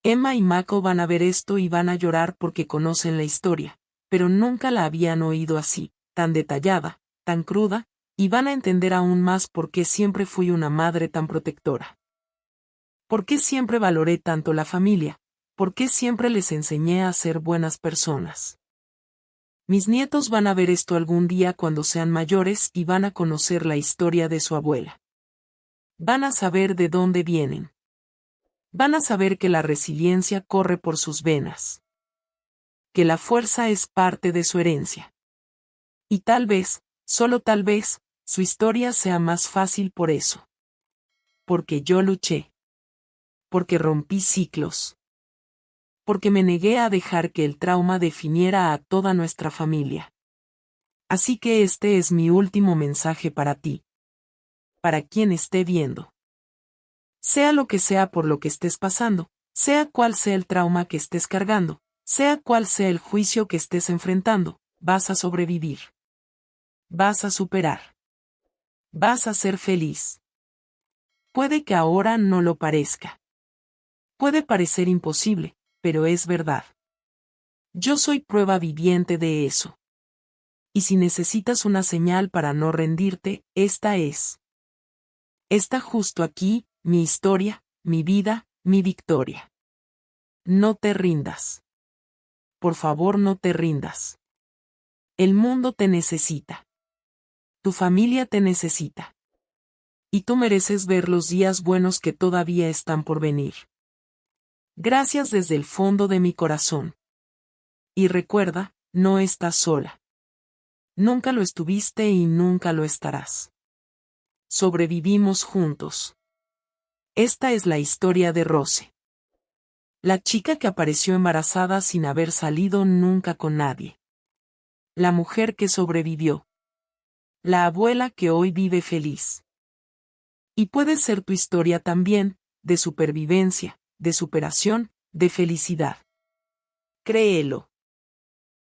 Emma y Mako van a ver esto y van a llorar porque conocen la historia, pero nunca la habían oído así, tan detallada, tan cruda, y van a entender aún más por qué siempre fui una madre tan protectora. Por qué siempre valoré tanto la familia, por qué siempre les enseñé a ser buenas personas. Mis nietos van a ver esto algún día cuando sean mayores y van a conocer la historia de su abuela. Van a saber de dónde vienen. Van a saber que la resiliencia corre por sus venas. Que la fuerza es parte de su herencia. Y tal vez, solo tal vez, su historia sea más fácil por eso. Porque yo luché. Porque rompí ciclos. Porque me negué a dejar que el trauma definiera a toda nuestra familia. Así que este es mi último mensaje para ti. Para quien esté viendo. Sea lo que sea por lo que estés pasando, sea cual sea el trauma que estés cargando, sea cual sea el juicio que estés enfrentando, vas a sobrevivir. Vas a superar. Vas a ser feliz. Puede que ahora no lo parezca. Puede parecer imposible, pero es verdad. Yo soy prueba viviente de eso. Y si necesitas una señal para no rendirte, esta es. Está justo aquí, mi historia, mi vida, mi victoria. No te rindas. Por favor, no te rindas. El mundo te necesita. Tu familia te necesita. Y tú mereces ver los días buenos que todavía están por venir. Gracias desde el fondo de mi corazón. Y recuerda, no estás sola. Nunca lo estuviste y nunca lo estarás. Sobrevivimos juntos. Esta es la historia de Rose. La chica que apareció embarazada sin haber salido nunca con nadie. La mujer que sobrevivió. La abuela que hoy vive feliz. Y puede ser tu historia también, de supervivencia, de superación, de felicidad. Créelo.